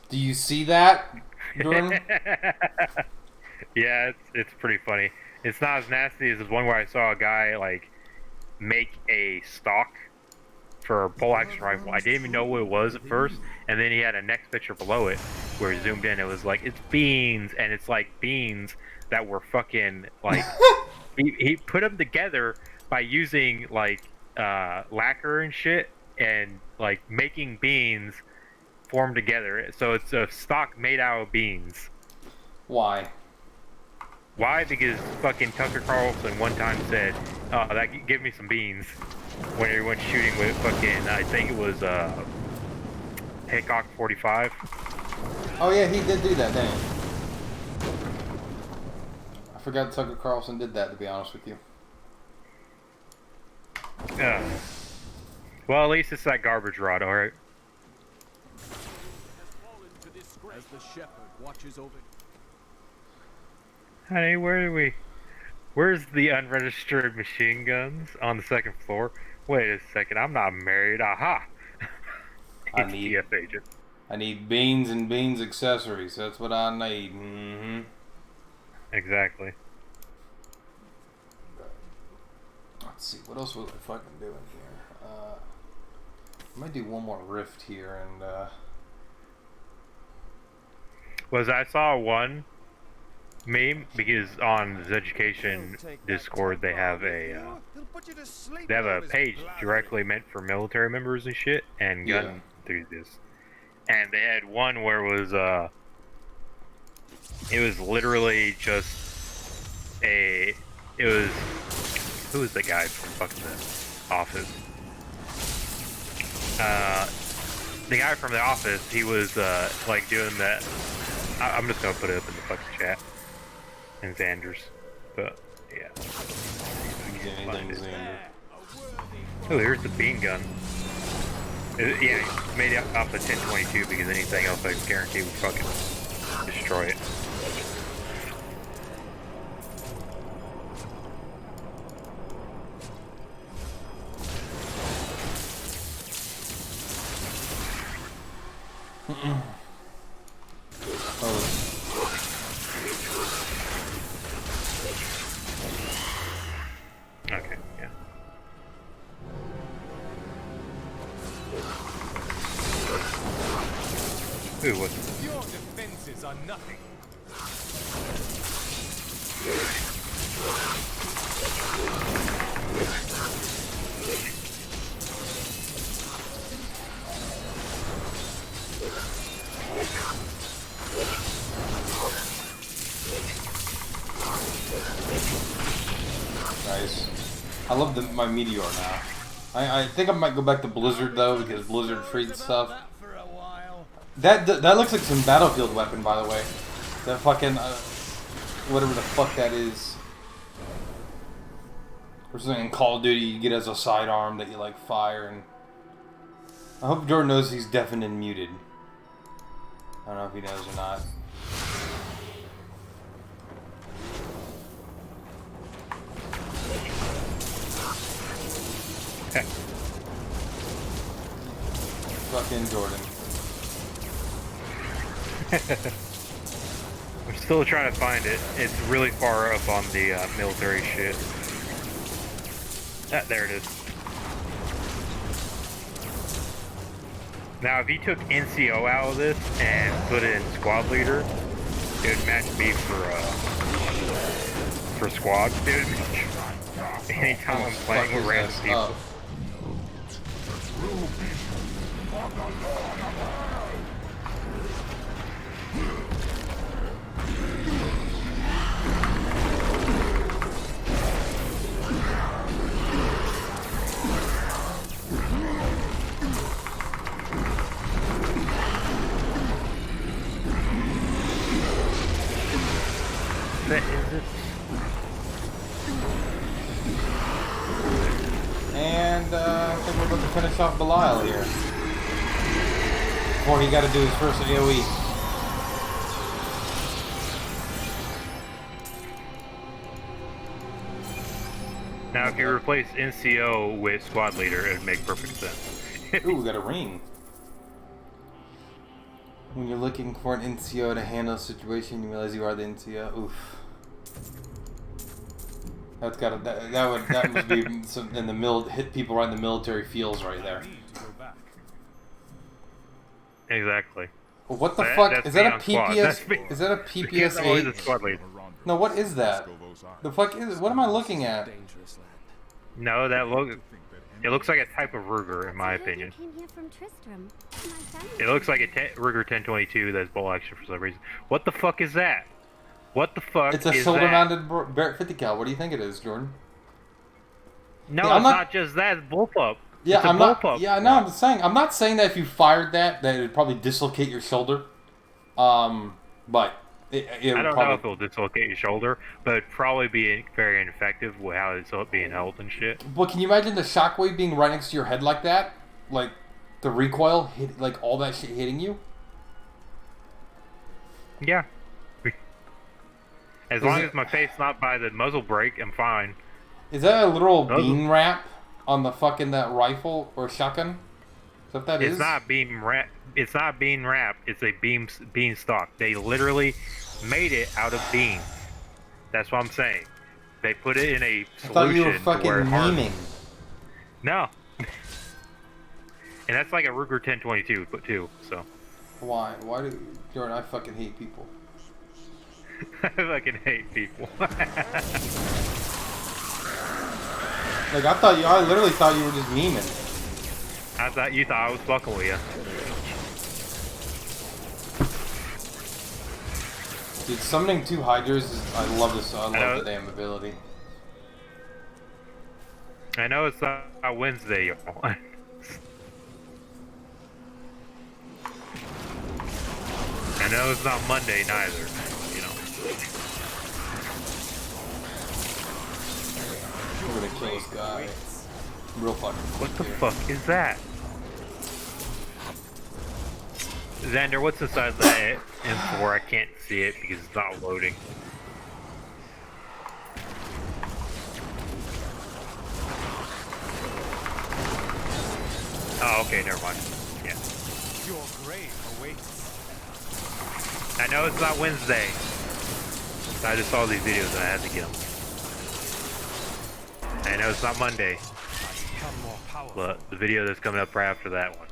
Do you see that, Jordan? Yeah, it's pretty funny. It's not as nasty as this one where I saw a guy like make a stock for a pole action rifle. I didn't even know what it was at first, and then he had a next picture below it where he zoomed in. It was like, it's beans, and it's like beans that were fucking like he put them together by using like lacquer and shit, and like making beans formed together. So it's a stock made out of beans. Why? Why? Because fucking Tucker Carlson one time said, "Oh, that give me some beans," when he went shooting with fucking, I think it was Hickok 45. Oh yeah, he did do that, didn't he? I forgot Tucker Carlson did that, to be honest with you. Well, at least it's that garbage rod, all right. As the shepherd watches over. Honey, where's the unregistered machine guns on the second floor? Wait a second, I'm not married. Aha! ATF agent. I need beans and beans accessories. That's what I need. Mm-hmm. Exactly. Let's see, what else was I fucking doing here? I might do one more rift here and I saw one meme because on the education Discord they have a page directly meant for military members and shit and gun enthusiasts, and they had one where it was literally just who was the guy from fucking The Office? The guy from The Office, he was like doing that. I'm just gonna put it up in the fucking chat. And Xander's, but yeah. Oh, here's the bean gun. Yeah, it's made off of 1022 because anything else I guarantee would fucking destroy it. Okay, yeah. Ooh, what? Your defenses are nothing. nice. I love my meteor now. I think I might go back to Blizzard though because Blizzard free stuff. That looks like some Battlefield weapon, by the way. That fucking whatever the fuck that is. Or something in Call of Duty you get as a sidearm that you like fire and. I hope Jordan knows he's deafened and muted. I don't know if he knows or not. Fucking Jordan. I'm still trying to find it. It's really far up on the military shit. Ah, there it is. Now, if you took NCO out of this and put it in squad leader, it would match me for squad. It would match anytime I'm playing with random people. That is it. And I think we're about to finish off Belial here. Before he got to do his first AoE. Now, if you replace NCO with squad leader, it would make perfect sense. Ooh, we got a ring. When you're looking for an NCO to handle a situation, you realize you are the NCO. Oof. That's got that must be some in the hit people right in the military feels right there. Exactly. What the fuck is that a PPS? Is that a PPS 8? No, what is that? The fuck is? What am I looking at? No, that logo. It looks like a type of Ruger, in my opinion. Came here from Tristram. My family It looks like a Ruger 1022 that's bolt action for some reason. What the fuck is that? What the fuck It's a is shoulder-mounted Barrett 50 cal. What do you think it is, Jordan? No, Yeah, it's not just that. It's bullpup. Yeah, it's a I'm not. bullpup. Yeah, no, I'm saying. I'm not saying that if you fired that it'd probably dislocate your shoulder. But it I don't probably... know if it'll dislocate your shoulder, but it'd probably be very ineffective with how it's being held and shit. But can you imagine the shockwave being right next to your head like that? Like the recoil, like all that shit hitting you. Yeah. As long as my face not by the muzzle brake, I'm fine. Is that a literal beam wrap on the fucking that rifle or shotgun? Is that what that is? It's not beam wrap. It's not beam wrap. It's a beam stock. They literally made it out of beams. That's what I'm saying. They put it in a solution. I thought you were fucking memeing. No. And that's like a Ruger 1022, but too. So. Why? Why do Jordan? I fucking hate people. I fucking hate people. Like I literally thought you were just memeing. I thought you thought I was fucking with you. Dude, summoning 2 Hydras is, I love this. I love the damn ability. I know it's not Wednesday, y'all. I know it's not Monday neither, you know. I'm gonna kill this guy. Real fucking quick. What the fuck is that? Xander, what's inside of that M4? I can't see it because it's not loading. Oh, okay, never mind. Yeah. Your grave awaits. I know it's not Wednesday. I just saw these videos and I had to get them. I know it's not Monday. Become more powerful. But the video that's coming up right after that one.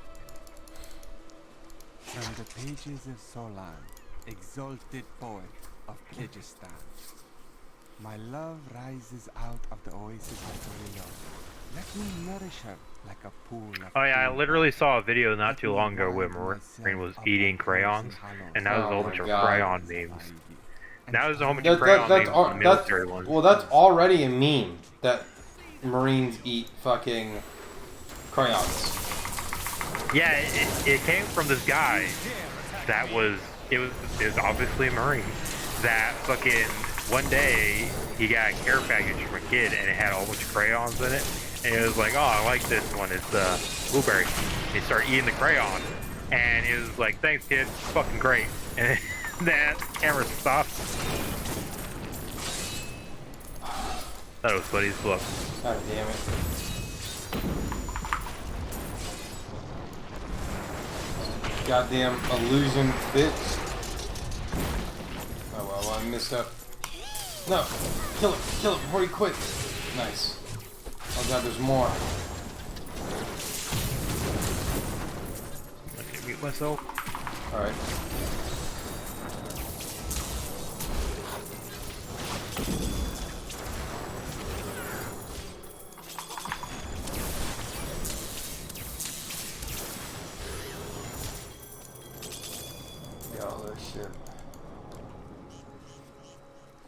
From the pages of Solan, exalted poet of Kyrgyzstan, my love rises out of the oasis of Rio. Let me nourish her like a pool of Oh yeah, I pure literally water. saw a video not too Let me long ago where wind Marine was myself eating upon crayons, rosy hollows and that was a whole Oh bunch my of God. crayon memes. Now there's a whole bunch of That, crayon that's, memes on the military ones. well, that's already a meme that Marines eat fucking crayons. Yeah, it came from this guy that was it was obviously a Marine that fucking one day he got a care package from a kid and it had a whole bunch of crayons in it, and he was like, oh, I like this one, it's blueberry. He started eating the crayon and he was like, thanks kid, it's fucking great. And that camera stopped. That was funny as fuck. God damn it. Goddamn illusion, bitch. Oh well, I missed up. No! Kill it before you quit. Nice. Oh god, there's more. Let me mute myself. Alright. All this shit.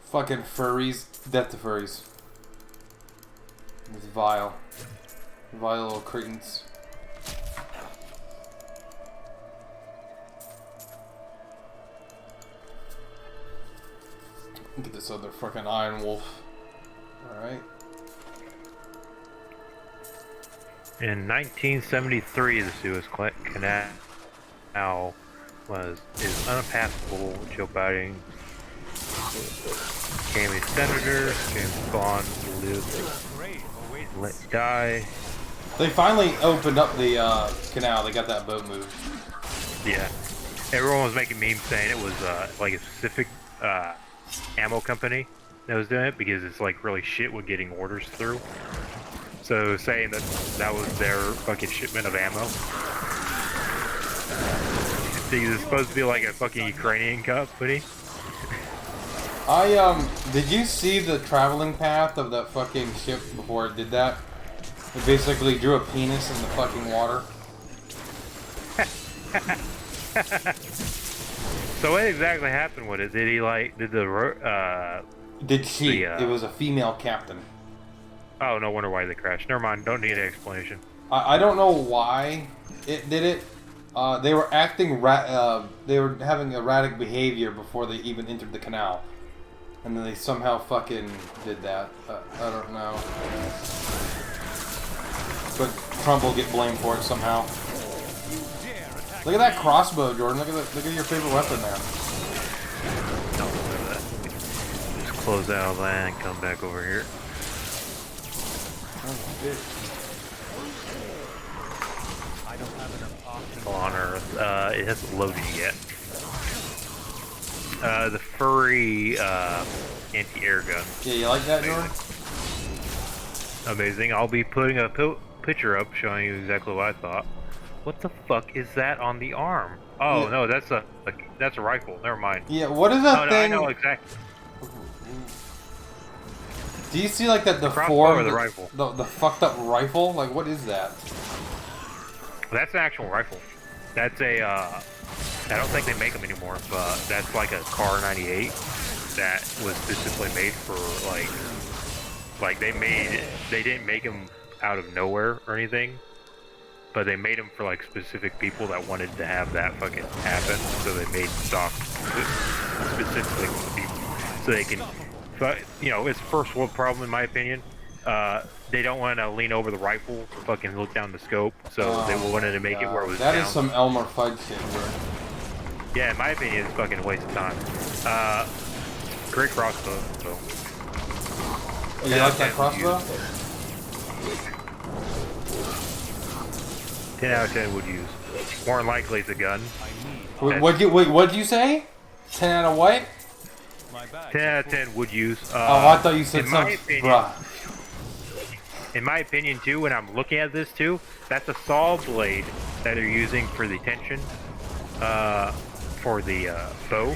Fucking furries. Death to furries. It's vile. Vile little cretins. Look at this other fucking Iron Wolf. Alright. In 1973, the Suez Canal is unimpassable. Joe Biden became a senator. James Bond lived and let die. They finally opened up the canal. They got that boat moved. Yeah, everyone was making memes saying it was like a specific ammo company that was doing it because it's like really shit with getting orders through. So saying that that was their fucking shipment of ammo. It's supposed to be like a fucking Ukrainian company. Did you see the traveling path of that fucking ship before it did that? It basically drew a penis in the fucking water. So what exactly happened with it? Did he like? Did Did she? It was a female captain. Oh, no wonder why they crashed. Never mind. Don't need an explanation. I don't know why it did it. They were acting they were having erratic behavior before they even entered the canal, and then they somehow fucking did that. I don't know. But Trump will get blamed for it somehow. Look at that crossbow, Jordan. Look at your favorite weapon there. Don't do that. Just close out of that and come back over here. I don't have enough options. On Earth. It hasn't loaded yet. The furry anti-air gun. Yeah, you like that, Jordan? Amazing. I'll be putting a picture up showing you exactly what I thought. What the fuck is that on the arm? Oh, no, that's a rifle. Never mind. Yeah, what is that thing? No, I know exactly. Do you see like that the crossbow or the rifle? The fucked up rifle? Like, what is that? That's an actual rifle. That's a I don't think they make them anymore, but that's like a Car 98 that was specifically made for like they didn't make them out of nowhere or anything, but they made them for like specific people that wanted to have that fucking happen. So they made stock specifically for people so they can. But, you know, it's a first world problem in my opinion. They don't want to lean over the rifle, fucking look down the scope, so they wanted to make it where it was That down. is some Elmer Fudd shit, bro. Yeah, in my opinion, it's fucking a waste of time. Great crossbow, so. You like that crossbow? 10 out of 10 would use. More than likely it's a gun. What'd you say? 10 out of what? 10 out of 10 would use. I thought you said in something. my opinion, in my opinion, too, when I'm looking at this, too, that's a saw blade that they're using for the tension, for the bow.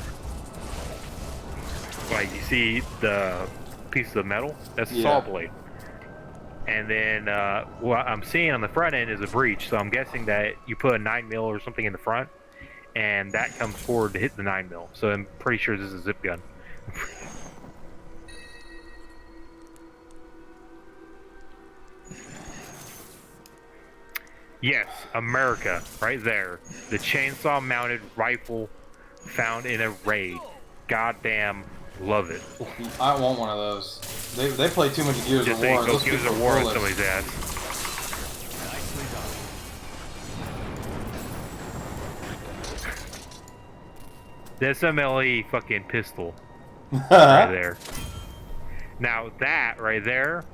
Like, you see the piece of metal? That's a saw blade. And then, what I'm seeing on the front end is a breech, so I'm guessing that you put a 9mm or something in the front, and that comes forward to hit the 9mm. So I'm pretty sure this is a zip gun. Yes, America, right there. The chainsaw-mounted rifle found in a raid. Goddamn, love it. I want one of those. They play too much Gears of War. Go Gears of War with somebody's ass. The SMLE fucking pistol. Right there. Now that right there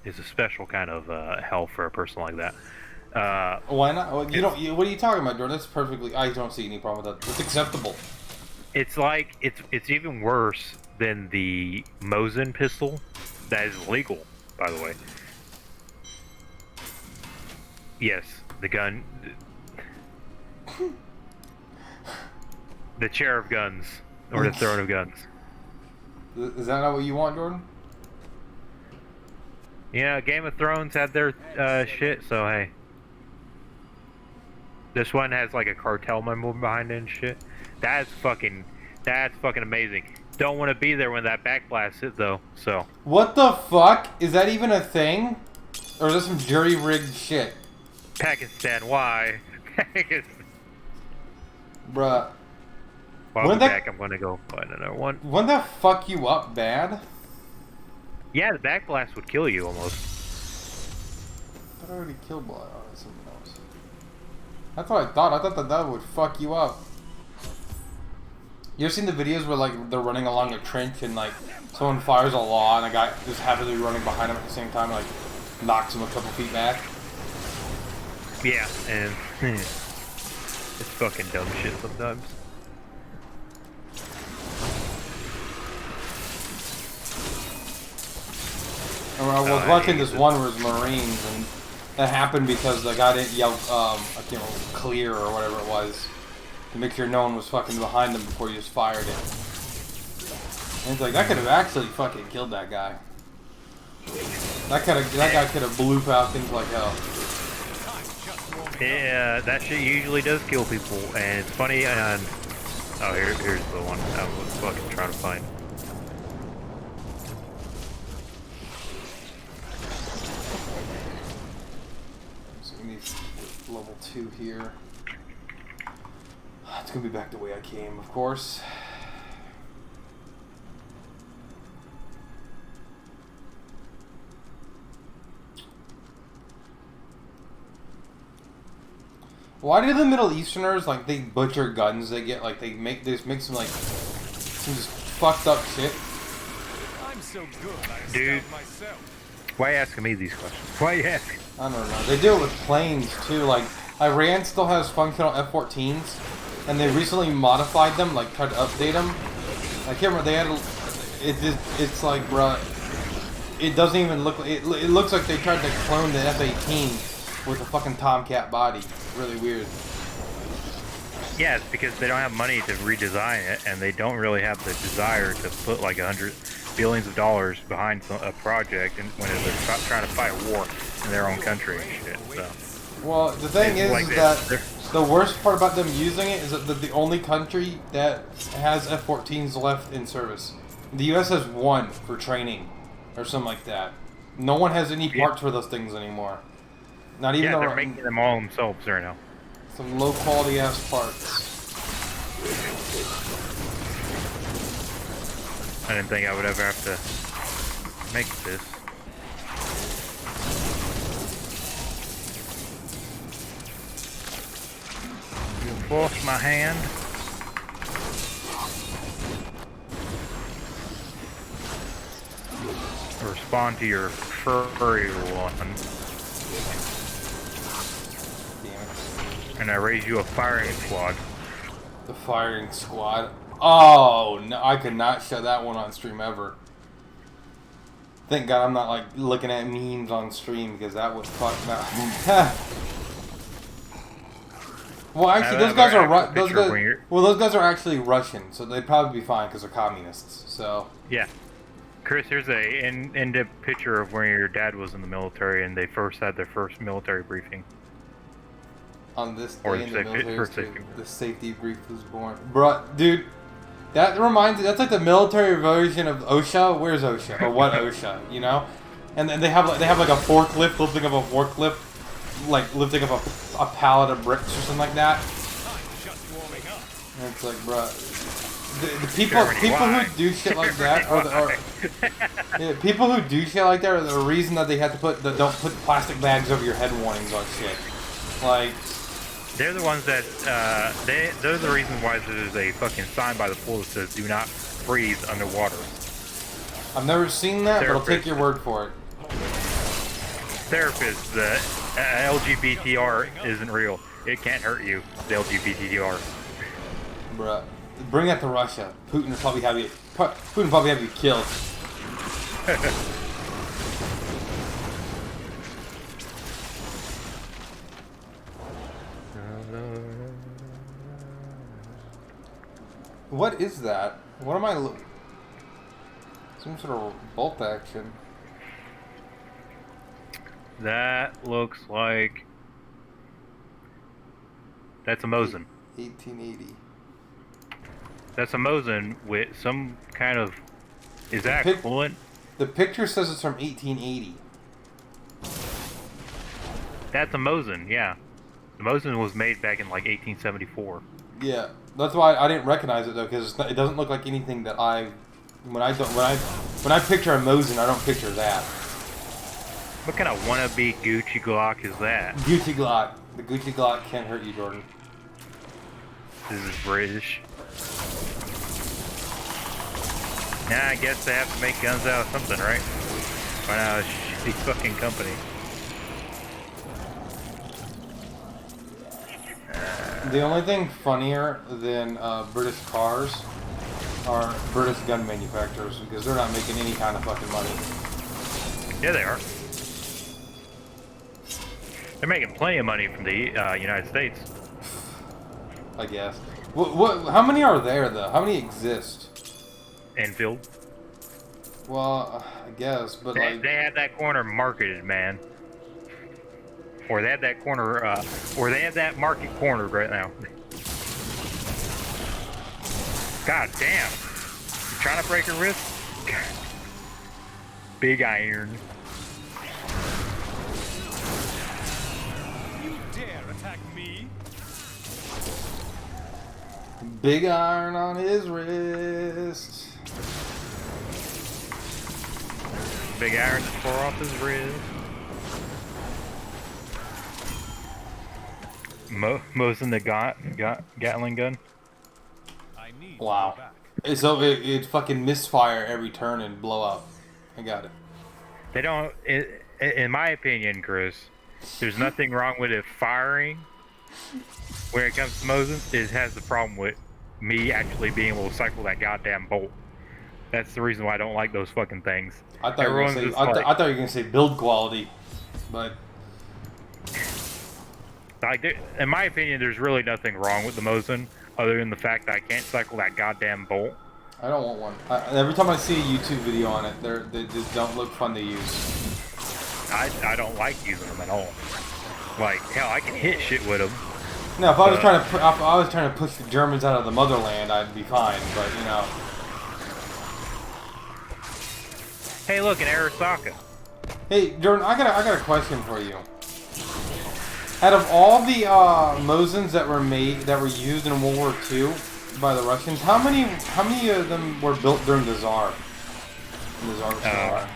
is a special kind of hell for a person like that. Why not? Well, you don't. What are you talking about, Jordan? That's perfectly. I don't see any problem with that. It's acceptable. It's like it's even worse than the Mosin pistol that is legal, by the way. Yes, the gun. The chair of guns, or the throne of guns. Is that not what you want, Jordan? Yeah, Game of Thrones had their shit, so hey. This one has like a cartel member behind it and shit. That's fucking amazing. Don't want to be there when that backblast hit though, so. What the fuck? Is that even a thing? Or is that some jury-rigged shit? Pakistan, why? Pakistan. Bruh. While I'm back, I'm gonna go find another one. Wouldn't that fuck you up bad? Yeah, the backblast would kill you almost. I thought I already killed something else. That's what I thought. I thought that would fuck you up. You ever seen the videos where like they're running along a trench and like someone fires a law and a guy just happens to be running behind him at the same time, like knocks him a couple feet back? Yeah, and it's fucking dumb shit sometimes. I was watching this one where it was Marines, and that happened because the guy didn't yell, I can't remember, clear or whatever it was, to make sure no one was fucking behind them before you just fired it. And it's like, that could have actually fucking killed that guy. That guy could have blew Falcons like hell. Yeah, that shit usually does kill people, and it's funny. And oh, here's the one I was fucking trying to find. So we need level 2 here. It's gonna be back the way I came, of course. Why do the Middle Easterners, like, they butcher guns they get, like, they just make some, like, some just fucked up shit? I'm so good, I Dude, why are you asking me these questions? Why are you asking? I don't know. They do it with planes, too. Like, Iran still has functional F-14s, and they recently modified them, like, tried to update them. I can't remember, they had, it's like, bruh, it doesn't even look, it looks like they tried to clone the F-18 with a fucking Tomcat body. Really weird. Yeah, it's because they don't have money to redesign it, and they don't really have the desire to put like billions of dollars behind a project, and when they're trying to fight a war in their own country and shit. So. Well, the thing is that the worst part about them using it is that the only country that has F-14s left in service. The U.S. has one for training, or something like that. No one has any parts for those things anymore. Not even they're making them all themselves right now. Some low quality ass parts. I didn't think I would ever have to make this. You force my hand. Respond to your furry one. And I raise you a firing squad. The firing squad. Oh no! I could not show that one on stream ever. Thank God I'm not like looking at memes on stream because that would fuck me. Well, actually, those guys are those guys are actually Russian, so they'd probably be fine because they're communists. So yeah. Chris, here's a in-depth picture of when your dad was in the military and they first had their first military briefing. On this day in the military, the safety brief was born. Bruh, dude, that reminds me, that's like the military version of OSHA. Where's OSHA? Or what OSHA, you know? And then they have like a forklift, lifting up a forklift, like lifting up a pallet of bricks or something like that. And it's like, bruh, the people who do shit like that people who do shit like that are the reason that they have to put don't put plastic bags over your head warnings on shit. Like, they're the ones that they're the reason why there's a fucking sign by the pool that says "Do not freeze underwater." I've never seen that, but I'll take your word for it. Therapists, the LGBTR isn't real. It can't hurt you. The LGBTR. Bruh, bring that to Russia. Putin will probably have you killed. What is that? What am I some sort of bolt action. That looks like... That's a Mosin. 1880. That's a Mosin with some kind of... Is that coolant? The picture says it's from 1880. That's a Mosin, yeah. The Mosin was made back in like 1874. Yeah, that's why I didn't recognize it though, because it doesn't look like anything that when I picture a Mosin, I don't picture that. What kind of wannabe Gucci Glock is that? Gucci Glock. The Gucci Glock can't hurt you, Jordan. This is British. Yeah, I guess they have to make guns out of something, right? Why not a shitty fucking company? The only thing funnier than British cars are British gun manufacturers, because they're not making any kind of fucking money. Yeah, they are. They're making plenty of money from the United States. I guess. How many are there, though? How many exist? Enfield. Well, I guess, but like... They had that corner marketed, man. Or they had that corner, or they have that market cornered right now. God damn. You trying to break a wrist? Big iron. You dare attack me? Big iron on his wrist. Big iron just tore off his wrist. Mosin the Gatling gun. I need Wow. you back. So it fucking misfire every turn and blow up. I got it. They don't. In my opinion, Chris, there's nothing wrong with it firing. When it comes to Mosin, it has the problem with me actually being able to cycle that goddamn bolt. That's the reason why I don't like those fucking things. I thought you were gonna say build quality, but like, in my opinion, there's really nothing wrong with the Mosin other than the fact that I can't cycle that goddamn bolt. I don't want one. Every time I see a YouTube video on it, they just don't look fun to use. I don't like using them at all. Like, hell, I can hit shit with them. No, if I was trying to push the Germans out of the motherland, I'd be fine. But you know. Hey, look, an Arasaka. Hey, Jordan, I got a question for you. Out of all the Mosins that were used in World War II by the Russians, how many of them were built during the Tsar? The Tsar was still alive.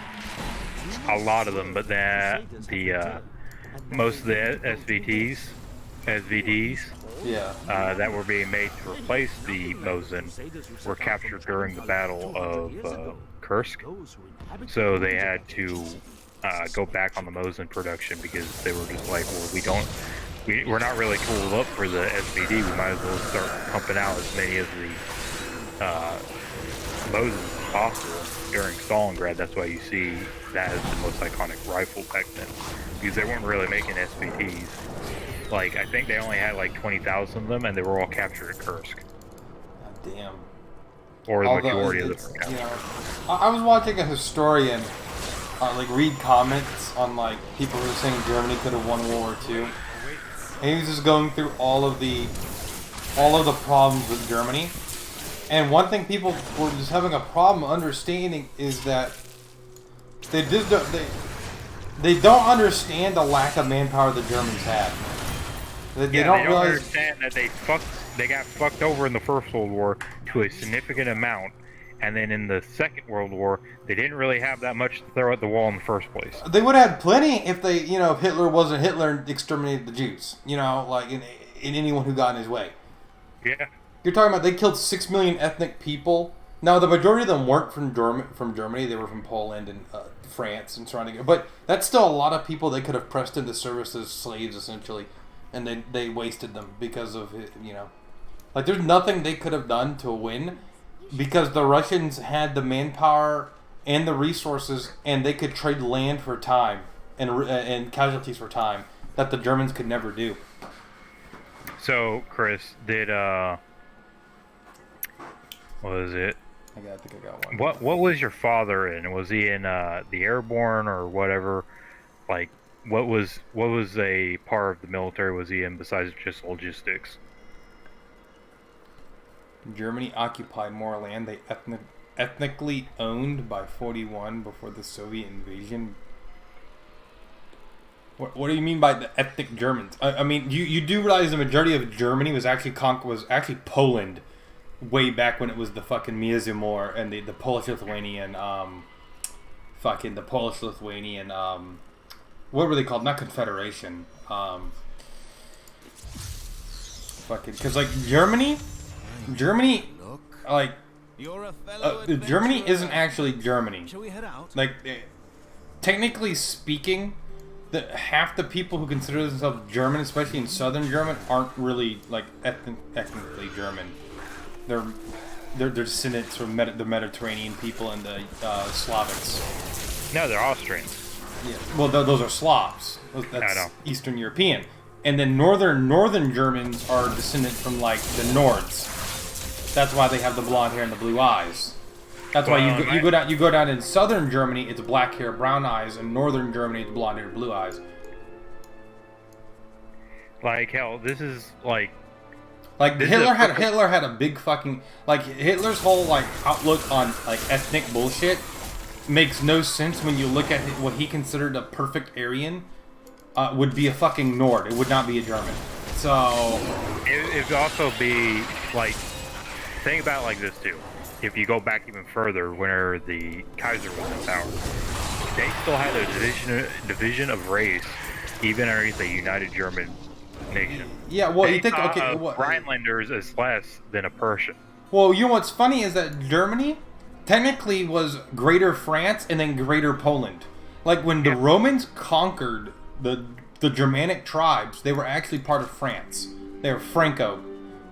A lot of them, but most of the SVDs that were being made to replace the Mosin were captured during the Battle of Kursk. So they had to go back on the Mosin production because they were just like, well, we're not really tooled up for the SVD. We might as well start pumping out as many of the Mosins as possible during Stalingrad. That's why you see that as the most iconic rifle back then, because they weren't really making SVTs. Like, I think they only had like 20,000 of them, and they were all captured at Kursk. God damn. Or the majority of them were captured. You know, I was watching a historian like read comments on like people who were saying Germany could have won World War II, and he was just going through all of the problems with Germany. And one thing people were just having a problem understanding is that they don't understand the lack of manpower the Germans had. They don't understand that they got fucked over in the First World War to a significant amount, and then in the Second World War they didn't really have that much to throw at the wall in the first place. They would have had plenty if they, if Hitler wasn't Hitler and exterminated the Jews. Like in anyone who got in his way. Yeah. You're talking about they killed 6 million ethnic people. Now, the majority of them weren't from Germany. They were from Poland and France and surrounding. But that's still a lot of people they could have pressed into service as slaves, essentially. And they wasted them because of, Like, there's nothing they could have done to win because the Russians had the manpower and the resources, and they could trade land for time and casualties for time that the Germans could never do. So, Chris, what was it? I think I got one. What was your father in? Was he in the Airborne or whatever? Like, what was a part of the military was he in besides just logistics? Germany occupied more land they ethnically owned by 41 before the Soviet invasion. What do you mean by the ethnic Germans? I mean, you do realize the majority of Germany was actually Poland. Way back when it was the fucking Międzymor and the Polish-Lithuanian, the Polish-Lithuanian, what were they called? Not Confederation. Because like Germany, like Germany isn't actually Germany. Shall we head out? Like, technically speaking, half the people who consider themselves German, especially in southern German, aren't really like ethnically German. They're descendants from the Mediterranean people and the Slavics. No, they're Austrians. Yeah, well, those are Slavs. That's I know. Eastern European. And then northern Germans are descendant from like the Nords. That's why they have the blonde hair and the blue eyes. That's why you go down in southern Germany, it's black hair, brown eyes, and northern Germany, it's blonde hair, blue eyes. Like hell, this is like Hitler had a big fucking Hitler's whole like outlook on like ethnic bullshit makes no sense when you look at what he considered a perfect Aryan would be a fucking Nord. It would not be a German. So it would also be like, think about it like this too. If you go back even further, whenever the Kaiser was in power, they still had a division of race, even underneath the United German nation. Yeah, well, they you think Rhinelanders is less than a Persian. Well, you know what's funny is that Germany technically was Greater France and then Greater Poland. Like when the Romans conquered the Germanic tribes, they were actually part of France. They were Franco,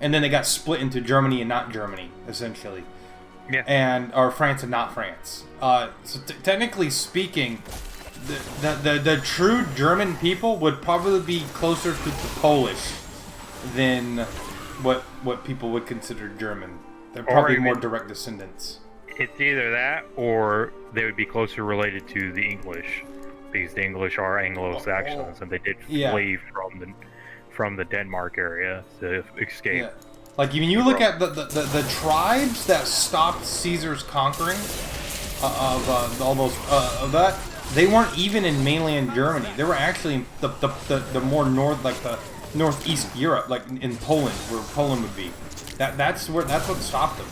and then they got split into Germany and not Germany, essentially. Yeah. Or France and not France. So technically speaking, the true German people would probably be closer to the Polish than what people would consider German. They're probably more direct descendants. It's either that, or they would be closer related to the English, because the English are Anglo-Saxons, and they did flee from the Denmark area to escape. Yeah. Like when you look at the tribes that stopped Caesar's conquering of that, they weren't even in mainland Germany. They were actually in the more north, like the northeast Europe, like in Poland, where Poland would be. That's what stopped them,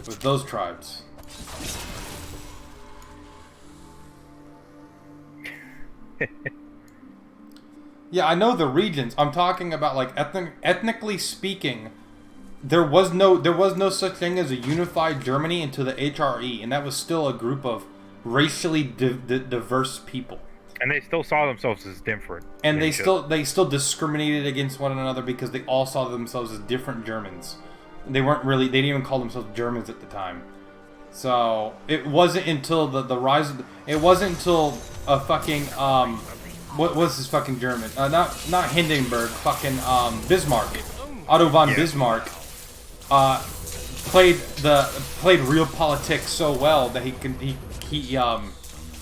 with those tribes. Yeah, I know the regions. I'm talking about like ethnically speaking. There was no such thing as a unified Germany until the HRE, and that was still a group of racially diverse people. And they still saw themselves as different. And they still discriminated against one another because they all saw themselves as different Germans. They didn't even call themselves Germans at the time. So it wasn't until the rise of it wasn't until a fucking what was this fucking German? Not Hindenburg, fucking Bismarck. Otto von Bismarck played real politics so well that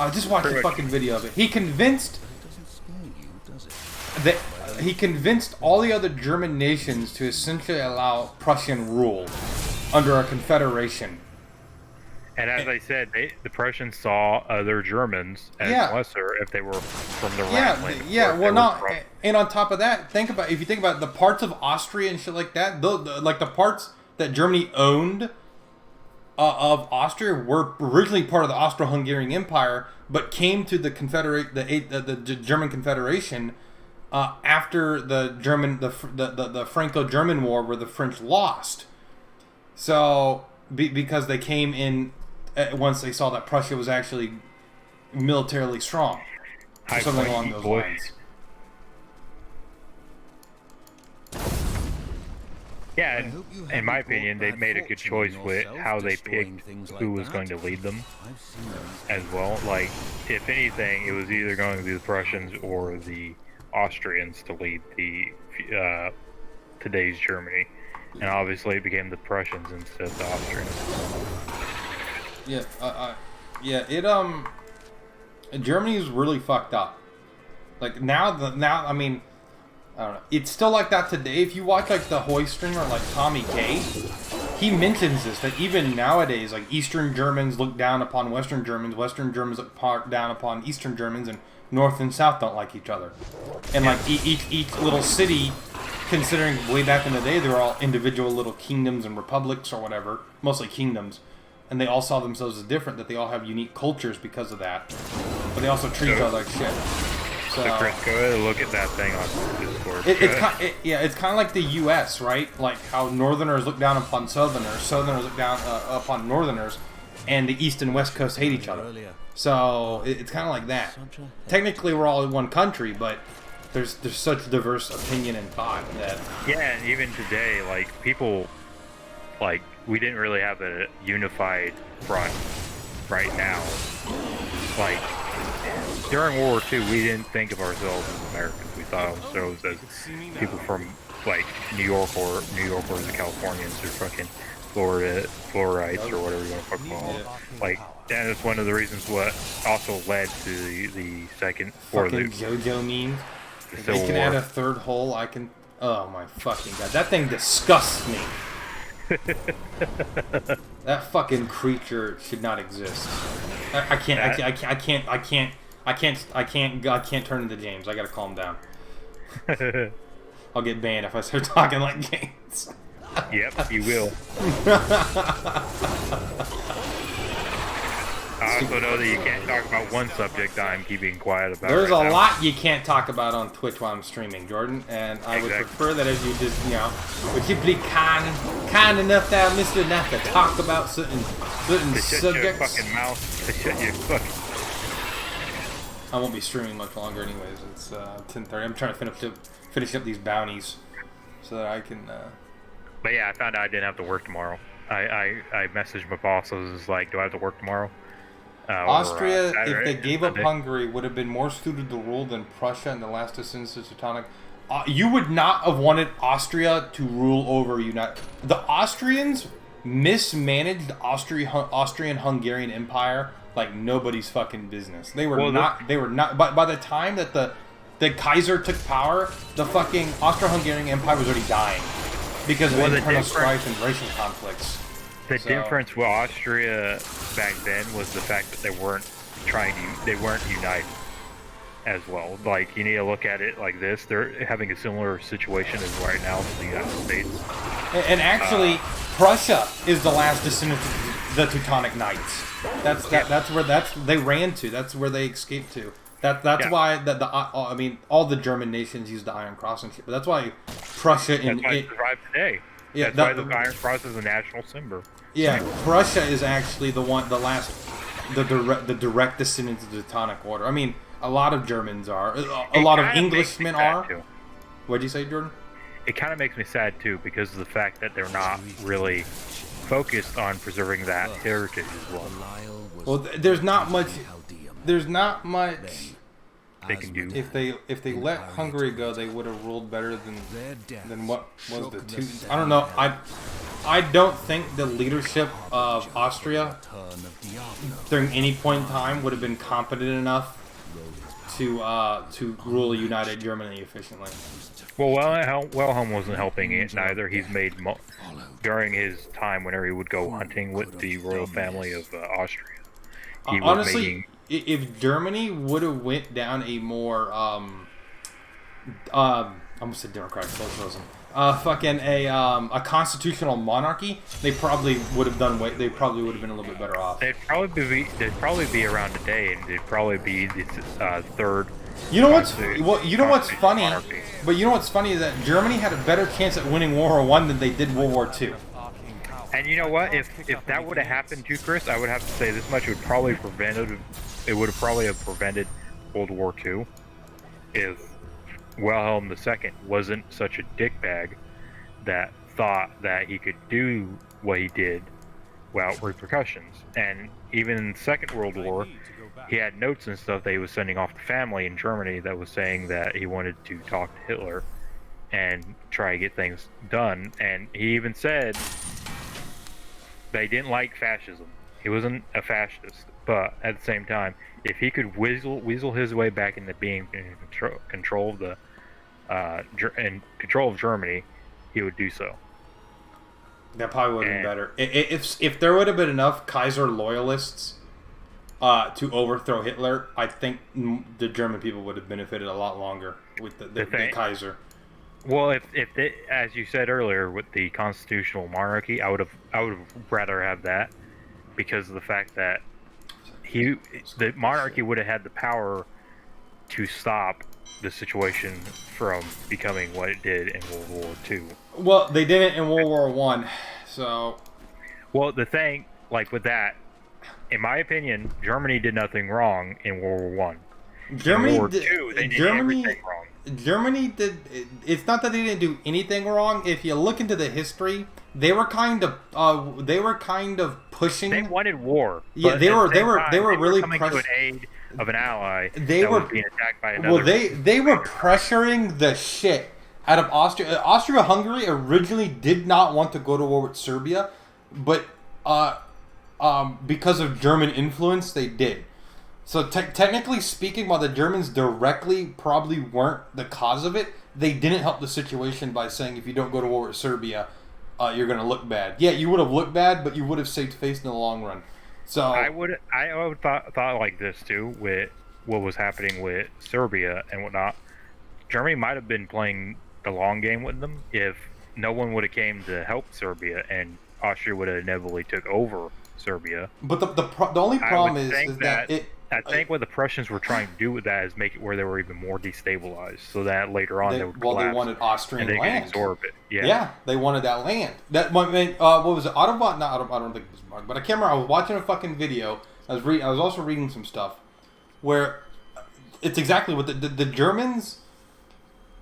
I just watched a fucking video of it. He convinced all the other German nations to essentially allow Prussian rule under a confederation. And as I said, the Prussians saw other Germans as lesser if they were from the Rhineland. And on top of that, if you think about the parts of Austria and shit like that, like the parts that Germany owned of Austria were originally part of the Austro-Hungarian Empire, but came to the German Confederation after the Franco-German War, where the French lost. So because they came in once they saw that Prussia was actually militarily strong, or something along those lines. Yeah, and in my opinion, they made a good choice with how they picked who was going to lead them as well. Like, if anything, it was either going to be the Prussians or the Austrians to lead the today's Germany. And obviously it became the Prussians instead of the Austrians. Germany is really fucked up. Like now, I mean, I don't know. It's still like that today. If you watch like the Hoy streamer, like Tommy K, he mentions this, that even nowadays, like Eastern Germans look down upon Western Germans, Western Germans look down upon Eastern Germans, and North and South don't like each other. And like each little city, considering way back in the day, they were all individual little kingdoms and republics or whatever, mostly kingdoms. And they all saw themselves as different, that they all have unique cultures because of that. But they also treat each other like shit. So Chris, go ahead and look at that thing on Discord. It's kind of like the U.S., right? Like how Northerners look down upon Southerners, Southerners look down upon Northerners, and the East and West Coast hate each other. So it's kind of like that. Technically, we're all in one country, but there's such diverse opinion and thought that... Yeah, and even today, like, people... Like, we didn't really have a unified front right now. Like, during World War II, we didn't think of ourselves as Americans. We thought of ourselves as people from, like, New York or the Californians or fucking fluorites, or whatever you want to call it. Like, that is one of the reasons what also led to the second fucking JoJo meme. If they can add a third hole, I can. Oh my fucking god, that thing disgusts me. That fucking creature should not exist. I can't turn into James. I gotta calm down. I'll get banned if I start talking like James. Yep, you will. I also know that you can't talk about one subject that I'm keeping quiet about. There's a lot you can't talk about on Twitch while I'm streaming, Jordan, and I would prefer that if you just, you know, would you be kind enough there, Mr. Enough to talk about certain subjects? Shut your fucking mouth. Shut your fucking... I won't be streaming much longer anyways. It's 10:30. I'm trying to finish up these bounties so that I can... But yeah, I found out I didn't have to work tomorrow. I messaged my boss. I was like, do I have to work tomorrow? Austria, if they gave up Hungary, would have been more suited to rule than Prussia in the last descendants of Teutonic. You would not have wanted Austria to rule over United. The Austrians mismanaged the Austrian-Hungarian Empire like nobody's fucking business. They were not. They were not. By the time that the Kaiser took power, the fucking Austro-Hungarian Empire was already dying because of internal strife and racial conflicts. The difference with Austria back then was the fact that they weren't united as well. Like, you need to look at it like this. They're having a similar situation as right now to the United States. And actually, Prussia is the last descendant of the Teutonic Knights. That's where they ran to. That's where they escaped to. That's why I mean, all the German nations use the Iron Cross and shit. But that's why Prussia That's why it survived today. Yeah, that's why the Iron Cross is a national symbol. Yeah, Prussia is actually the direct descendant of the Teutonic Order. I mean, a lot of Germans are. A lot of Englishmen are. Too. What'd you say, Jordan? It kind of makes me sad too because of the fact that they're not really focused on preserving that heritage as well. Well, there's not much. There's not much they can do. If they let Hungary go, they would have ruled better than what was the two. I don't know. I don't think the leadership of Austria during any point in time would have been competent enough to rule a united Germany efficiently. Well, Wilhelm wasn't helping it neither. He's made during his time whenever he would go hunting with the royal family of Austria. Honestly, if Germany would have went down a more I almost said democratic socialism. A constitutional monarchy, they probably would have done. They probably would have been a little bit better off. They'd probably be around today, and they'd probably be the third. You know what's funny? Monarchy. But you know what's funny is that Germany had a better chance at winning World War I than they did World War II. And you know what? If that would have happened too, Chris, I would have to say this much: it would probably have prevented World War II if Wilhelm II wasn't such a dickbag that thought that he could do what he did without repercussions. And even in the Second World War, he had notes and stuff that he was sending off to family in Germany that was saying that he wanted to talk to Hitler and try to get things done. And he even said that he didn't like fascism. He wasn't a fascist, but at the same time, if he could weasel his way back into being in control of Germany, he would do so. That probably would have been better. If there would have been enough Kaiser loyalists to overthrow Hitler, I think the German people would have benefited a lot longer with the Kaiser. Well, if they, as you said earlier, with the constitutional monarchy, I would have rather have that because of the fact that the monarchy would have had the power to stop the situation from becoming what it did in World War II. Well, they did it in World War I, so... Well, the thing, like with that, in my opinion, Germany did nothing wrong in World War I. Germany in World War II, they did everything wrong. Germany did... It's not that they didn't do anything wrong. If you look into the history, they were kind of pushing... They wanted war. Yeah, they were really coming to an aid of an ally was being attacked by another. Well, they were pressuring the shit out of Austria. Austria-Hungary originally did not want to go to war with Serbia. but because of German influence, they did. So technically speaking, while the Germans directly probably weren't the cause of it, they didn't help the situation by saying if you don't go to war with Serbia, you're gonna look bad. Yeah, you would have looked bad, but you would have saved face in the long run. So I would thought like this too with what was happening with Serbia and whatnot. Germany might have been playing the long game with them if no one would have came to help Serbia and Austria would have inevitably took over Serbia. But the only problem is that I think what the Prussians were trying to do with that is make it where they were even more destabilized, so that later on they would collapse. They wanted Austrian and they land. could absorb it. Yeah, they wanted that land. That what was it? Autobahn? Not I don't think it was Bismarck, but I can't remember. I was watching a fucking video. I was also reading some stuff where it's exactly what the Germans.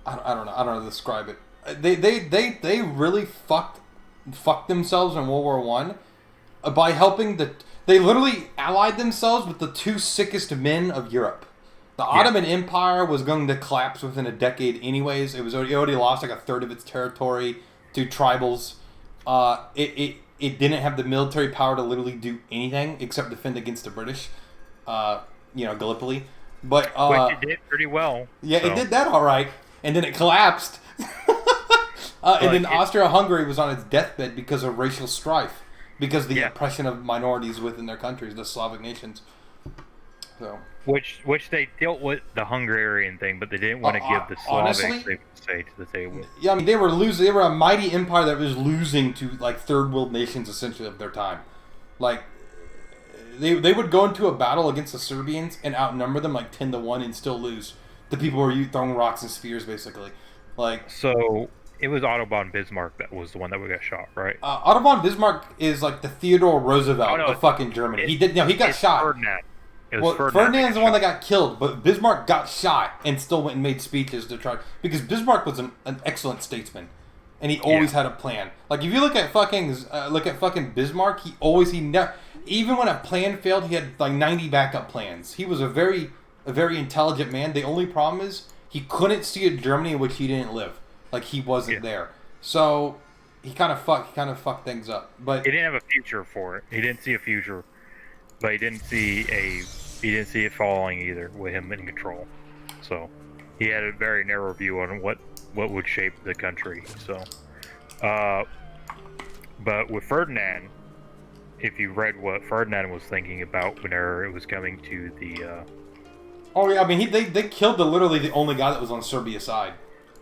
I don't know how to describe it. They really fucked themselves in World War One by helping They literally allied themselves with the two sickest men of Europe. The Ottoman Empire was going to collapse within a decade anyways. It already lost like a third of its territory to tribals. It didn't have the military power to literally do anything except defend against the British. Gallipoli. But which it did pretty well. Yeah, it did that all right. And then it collapsed. And then Austria-Hungary was on its deathbed because of racial strife. Because of the oppression of minorities within their countries, the Slavic nations. So, which they dealt with the Hungarian thing, but they didn't want to give the Slavics they say to the table. Yeah, I mean they were losing. They were a mighty empire that was losing to like third world nations essentially of their time. Like they would go into a battle against the Serbians and outnumber them like 10-1 and still lose. The people were throwing rocks and spears basically. Like so. It was Otto von Bismarck that was the one that got shot, right? Otto von Bismarck is like the Theodore Roosevelt of fucking Germany. He got shot. Ferdinand. Ferdinand's the one that got killed, but Bismarck got shot and still went and made speeches to try because Bismarck was an excellent statesman, and he always had a plan. Like if you look at fucking Bismarck, he never even when a plan failed, he had like 90 backup plans. He was a very intelligent man. The only problem is he couldn't see a Germany in which he didn't live. Like he wasn't there, so he kind of fucked things up. But he didn't have a future for it. He didn't see a future, but he didn't see it falling either with him in control. So he had a very narrow view on what would shape the country. So, but with Ferdinand, if you read what Ferdinand was thinking about whenever it was coming to the. Oh yeah, I mean they killed literally the only guy that was on Serbia's side.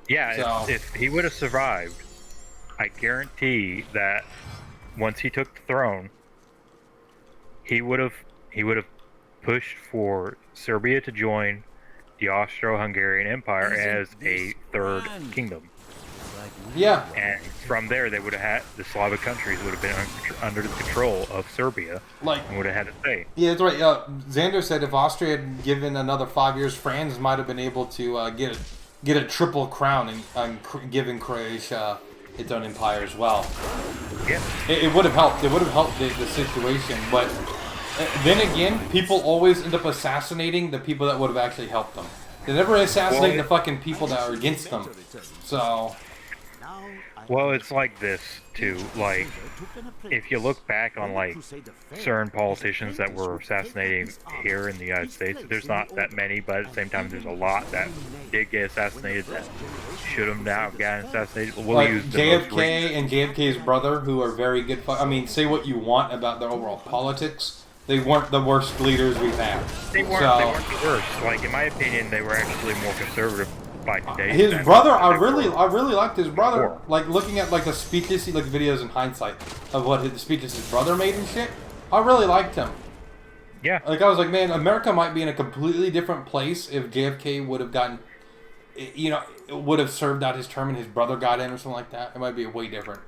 Yeah, if he would have survived, I guarantee that once he took the throne, he would have pushed for Serbia to join the Austro-Hungarian Empire as a third kingdom. Yeah. And from there, they would have had the Slavic countries would have been under the control of Serbia, and would have had a say. Yeah, that's right. Xander said if Austria had given another 5 years, France might have been able to get a triple crown and giving Croatia its own empire as well. Yeah. It would have helped. It would have helped the situation. But then again, people always end up assassinating the people that would have actually helped them. They never assassinate the fucking people that are against them. So... Well, it's like this, too. Like, if you look back on, like, certain politicians that were assassinating here in the United States, there's not that many, but at the same time, there's a lot that did get assassinated that should have now gotten assassinated. We'll like use JFK and JFK's brother, who are very good... I mean, say what you want about their overall politics, they weren't the worst leaders we've had. They weren't the worst. Like, in my opinion, they were actually more conservative. His brother, I really liked his brother. Like looking at like the speeches, he like videos in hindsight of what the speeches his brother made and shit. I really liked him. Yeah. Like I was like, man, America might be in a completely different place if JFK would have gotten, would have served out his term and his brother got in or something like that. It might be way different.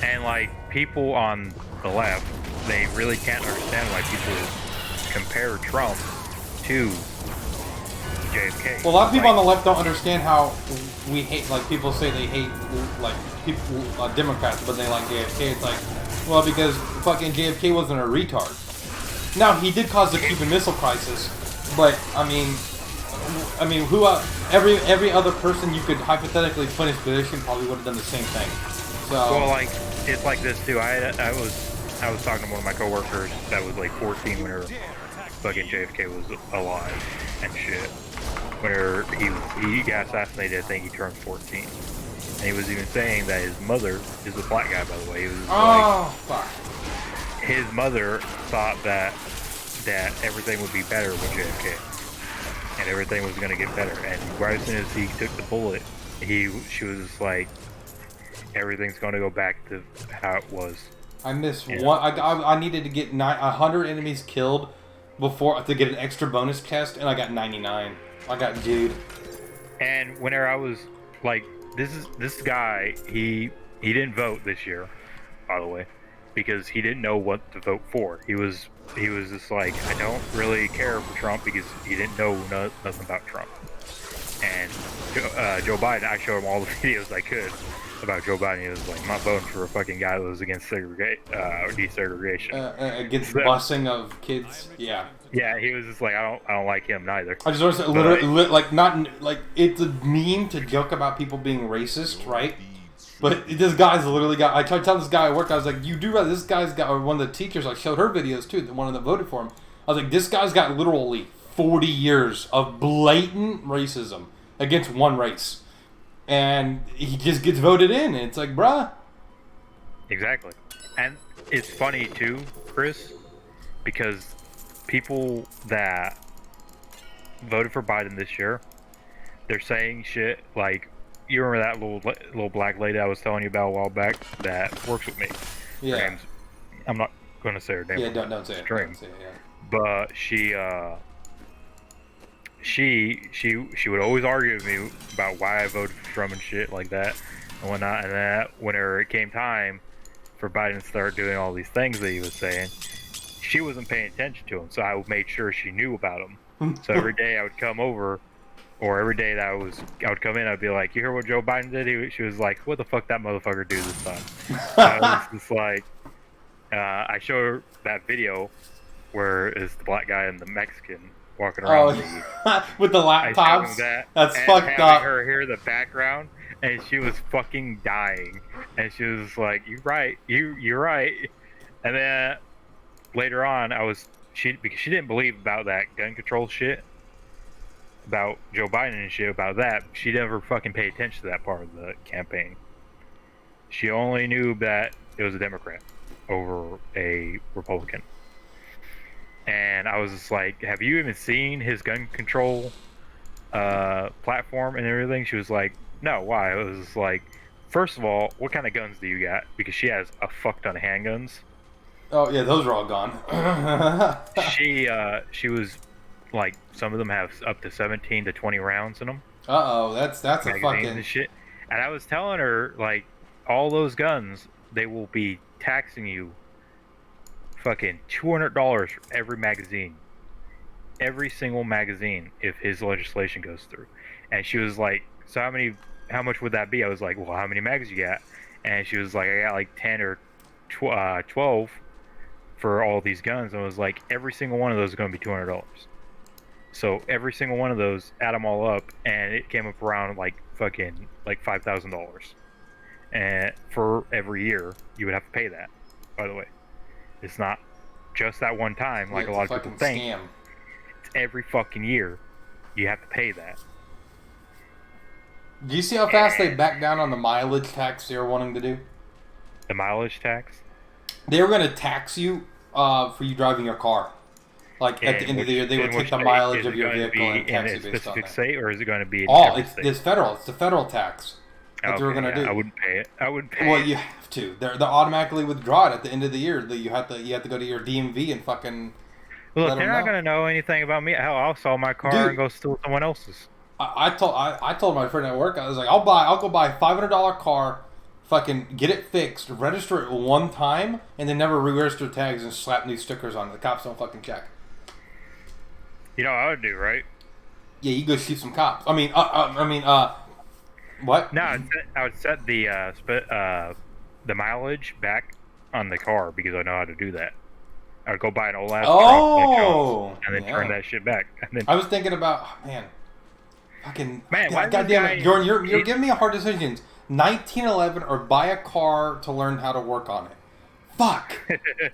And like people on the left, they really can't understand why people compare Trump to JFK. Well, a lot of people on the left don't understand how we hate, like, people say they hate, like, people, Democrats, but they like JFK. It's like, well, because fucking JFK wasn't a retard. Now, he did cause the Cuban Missile Crisis, but, I mean, who, every other person you could hypothetically put in his position probably would have done the same thing. So. Well, like, it's like this, too. I was I was talking to one of my coworkers that was like 14 whenever fucking JFK was alive and shit. Whenever he got assassinated, I think he turned 14. And he was even saying that his mother is a black guy, by the way. He was fuck. His mother thought that everything would be better with JFK, and everything was gonna get better. And right as soon as he took the bullet, she was just like, everything's gonna go back to how it was. I missed one. I needed to get 100 enemies killed before to get an extra bonus test, and I got 99. I got dude. And whenever I was like, this guy, he didn't vote this year, by the way, because he didn't know what to vote for. He was just like, I don't really care for Trump, because he didn't know nothing about Trump. And Joe Biden, I showed him all the videos I could about Joe Biden. He was like, I'm not voting for a fucking guy that was against desegregation. Against busing of kids. Yeah. Yeah, he was just like, I don't like him neither. I just noticed literally, like, not like it's a meme to joke about people being racist, right? But this guy's literally got. I tried to tell this guy at work. I was like, "You do realize this guy's got?" Or one of the teachers, I showed her videos too. The one that voted for him. I was like, "This guy's got literally 40 years of blatant racism against one race, and he just gets voted in." And it's like, bruh. Exactly, and it's funny too, Chris, because people that voted for Biden this year, they're saying shit like, you remember that little black lady I was telling you about a while back that works with me? Yeah. Her name's, I'm not going to say her name. Yeah, don't say it. Don't say it, yeah. But she would always argue with me about why I voted for Trump and shit like that and whatnot. And that whenever it came time for Biden to start doing all these things that he was saying, she wasn't paying attention to him, so I made sure she knew about him. So every day I would come over, or every day that I would come in, I'd be like, "You hear what Joe Biden did?" She was like, "What the fuck that motherfucker do this time?" I was just like, I showed her that video where it's the black guy and the Mexican walking around with the laptops. That's fucked up. Her hear the background, and she was fucking dying, and she was like, "You're right, you're right." And then later on, because she didn't believe about that gun control shit, about Joe Biden and shit, about that, she never fucking paid attention to that part of the campaign. She only knew that it was a Democrat over a Republican. And I was just like, have you even seen his gun control platform and everything? She was like, no, why? I was just like, first of all, what kind of guns do you got? Because she has a fuck ton of handguns. Oh yeah, those are all gone. She was like, some of them have up to 17 to 20 rounds in them. That's a fucking and shit. And I was telling her, like, all those guns, they will be taxing you fucking $200 for every magazine, every single magazine, if his legislation goes through. And she was like, so how much would that be? I was like, well, how many mags you got? And she was like, I got like 10 or 12 for all these guns. And I was like, every single one of those is going to be $200. So every single one of those, add them all up, and it came up around like fucking like $5,000. And for every year, you would have to pay that. By the way, it's not just that one time like a lot of people think. Scam. It's every fucking year you have to pay that. Do you see how fast they backed down on the mileage tax they were wanting to do? The mileage tax? They were going to tax you for you driving your car. Like, at the end of the year, they would take the mileage of your vehicle and tax you based on that. In a specific state, or is it going to be in every state? It's federal. It's the federal tax that they were going to do. I wouldn't pay it. I wouldn't pay it. Well, you have to. They automatically withdraw it at the end of the year. You have to go to your DMV and fucking. Look, they're not going to know anything about me. Hell, I'll sell my car and go steal someone else's. I told my friend at work, I was like, I'll go buy a $500 car, fucking get it fixed, register it one time, and then never re-register tags and slap new stickers on it. The cops don't fucking check. You know what I would do, right? Yeah, you go shoot some cops. What? No, I would set the mileage back on the car because I know how to do that. I would go buy an old ass truck, and then turn that shit back. And then, I was thinking about, goddamn it, Jordan, you're giving me a hard decision. 1911 or buy a car to learn how to work on it. Fuck.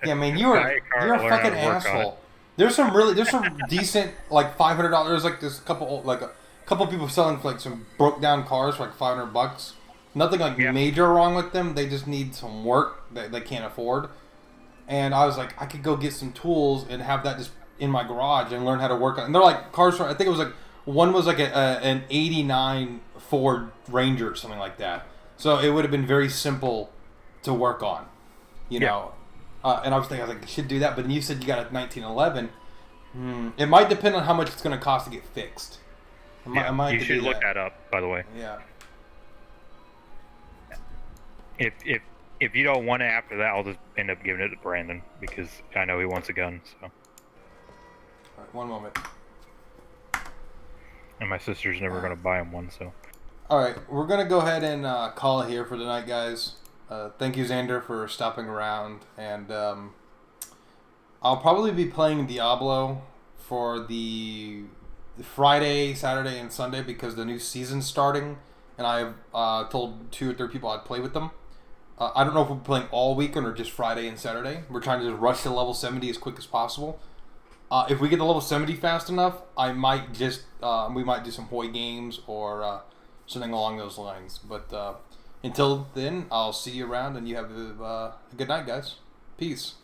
Yeah, man, Buy a car, you're a learn how fucking to work on it. asshole. There's some decent like $500. There's like this couple like a couple people selling like some broke down cars for like $500. Nothing like Yeah. major wrong with them. They just need some work that they can't afford. And I was like, I could go get some tools and have that just in my garage and learn how to work on. And they're like cars. I think it was like one was like an '89 Ford Ranger or something like that. So it would have been very simple to work on, you know. And I was thinking, I was like, I should do that. But then you said you got a 1911. It might depend on how much it's going to cost to get fixed. I might You have to should do look that up, by the way. Yeah. If you don't want it after that, I'll just end up giving it to Brandon because I know he wants a gun. So. All right, one moment. And my sister's never gonna buy him one, so. All right, we're gonna go ahead and call it here for tonight, guys. Thank you, Xander, for stopping around, and I'll probably be playing Diablo for the Friday, Saturday, and Sunday because the new season's starting, and I've told 2 or 3 people I'd play with them. I don't know if we'll be playing all weekend or just Friday and Saturday. We're trying to just rush to level 70 as quick as possible. If we get to level 70 fast enough, I might just we might do some Hoi games or something along those lines. But until then, I'll see you around, and you have a good night, guys. Peace.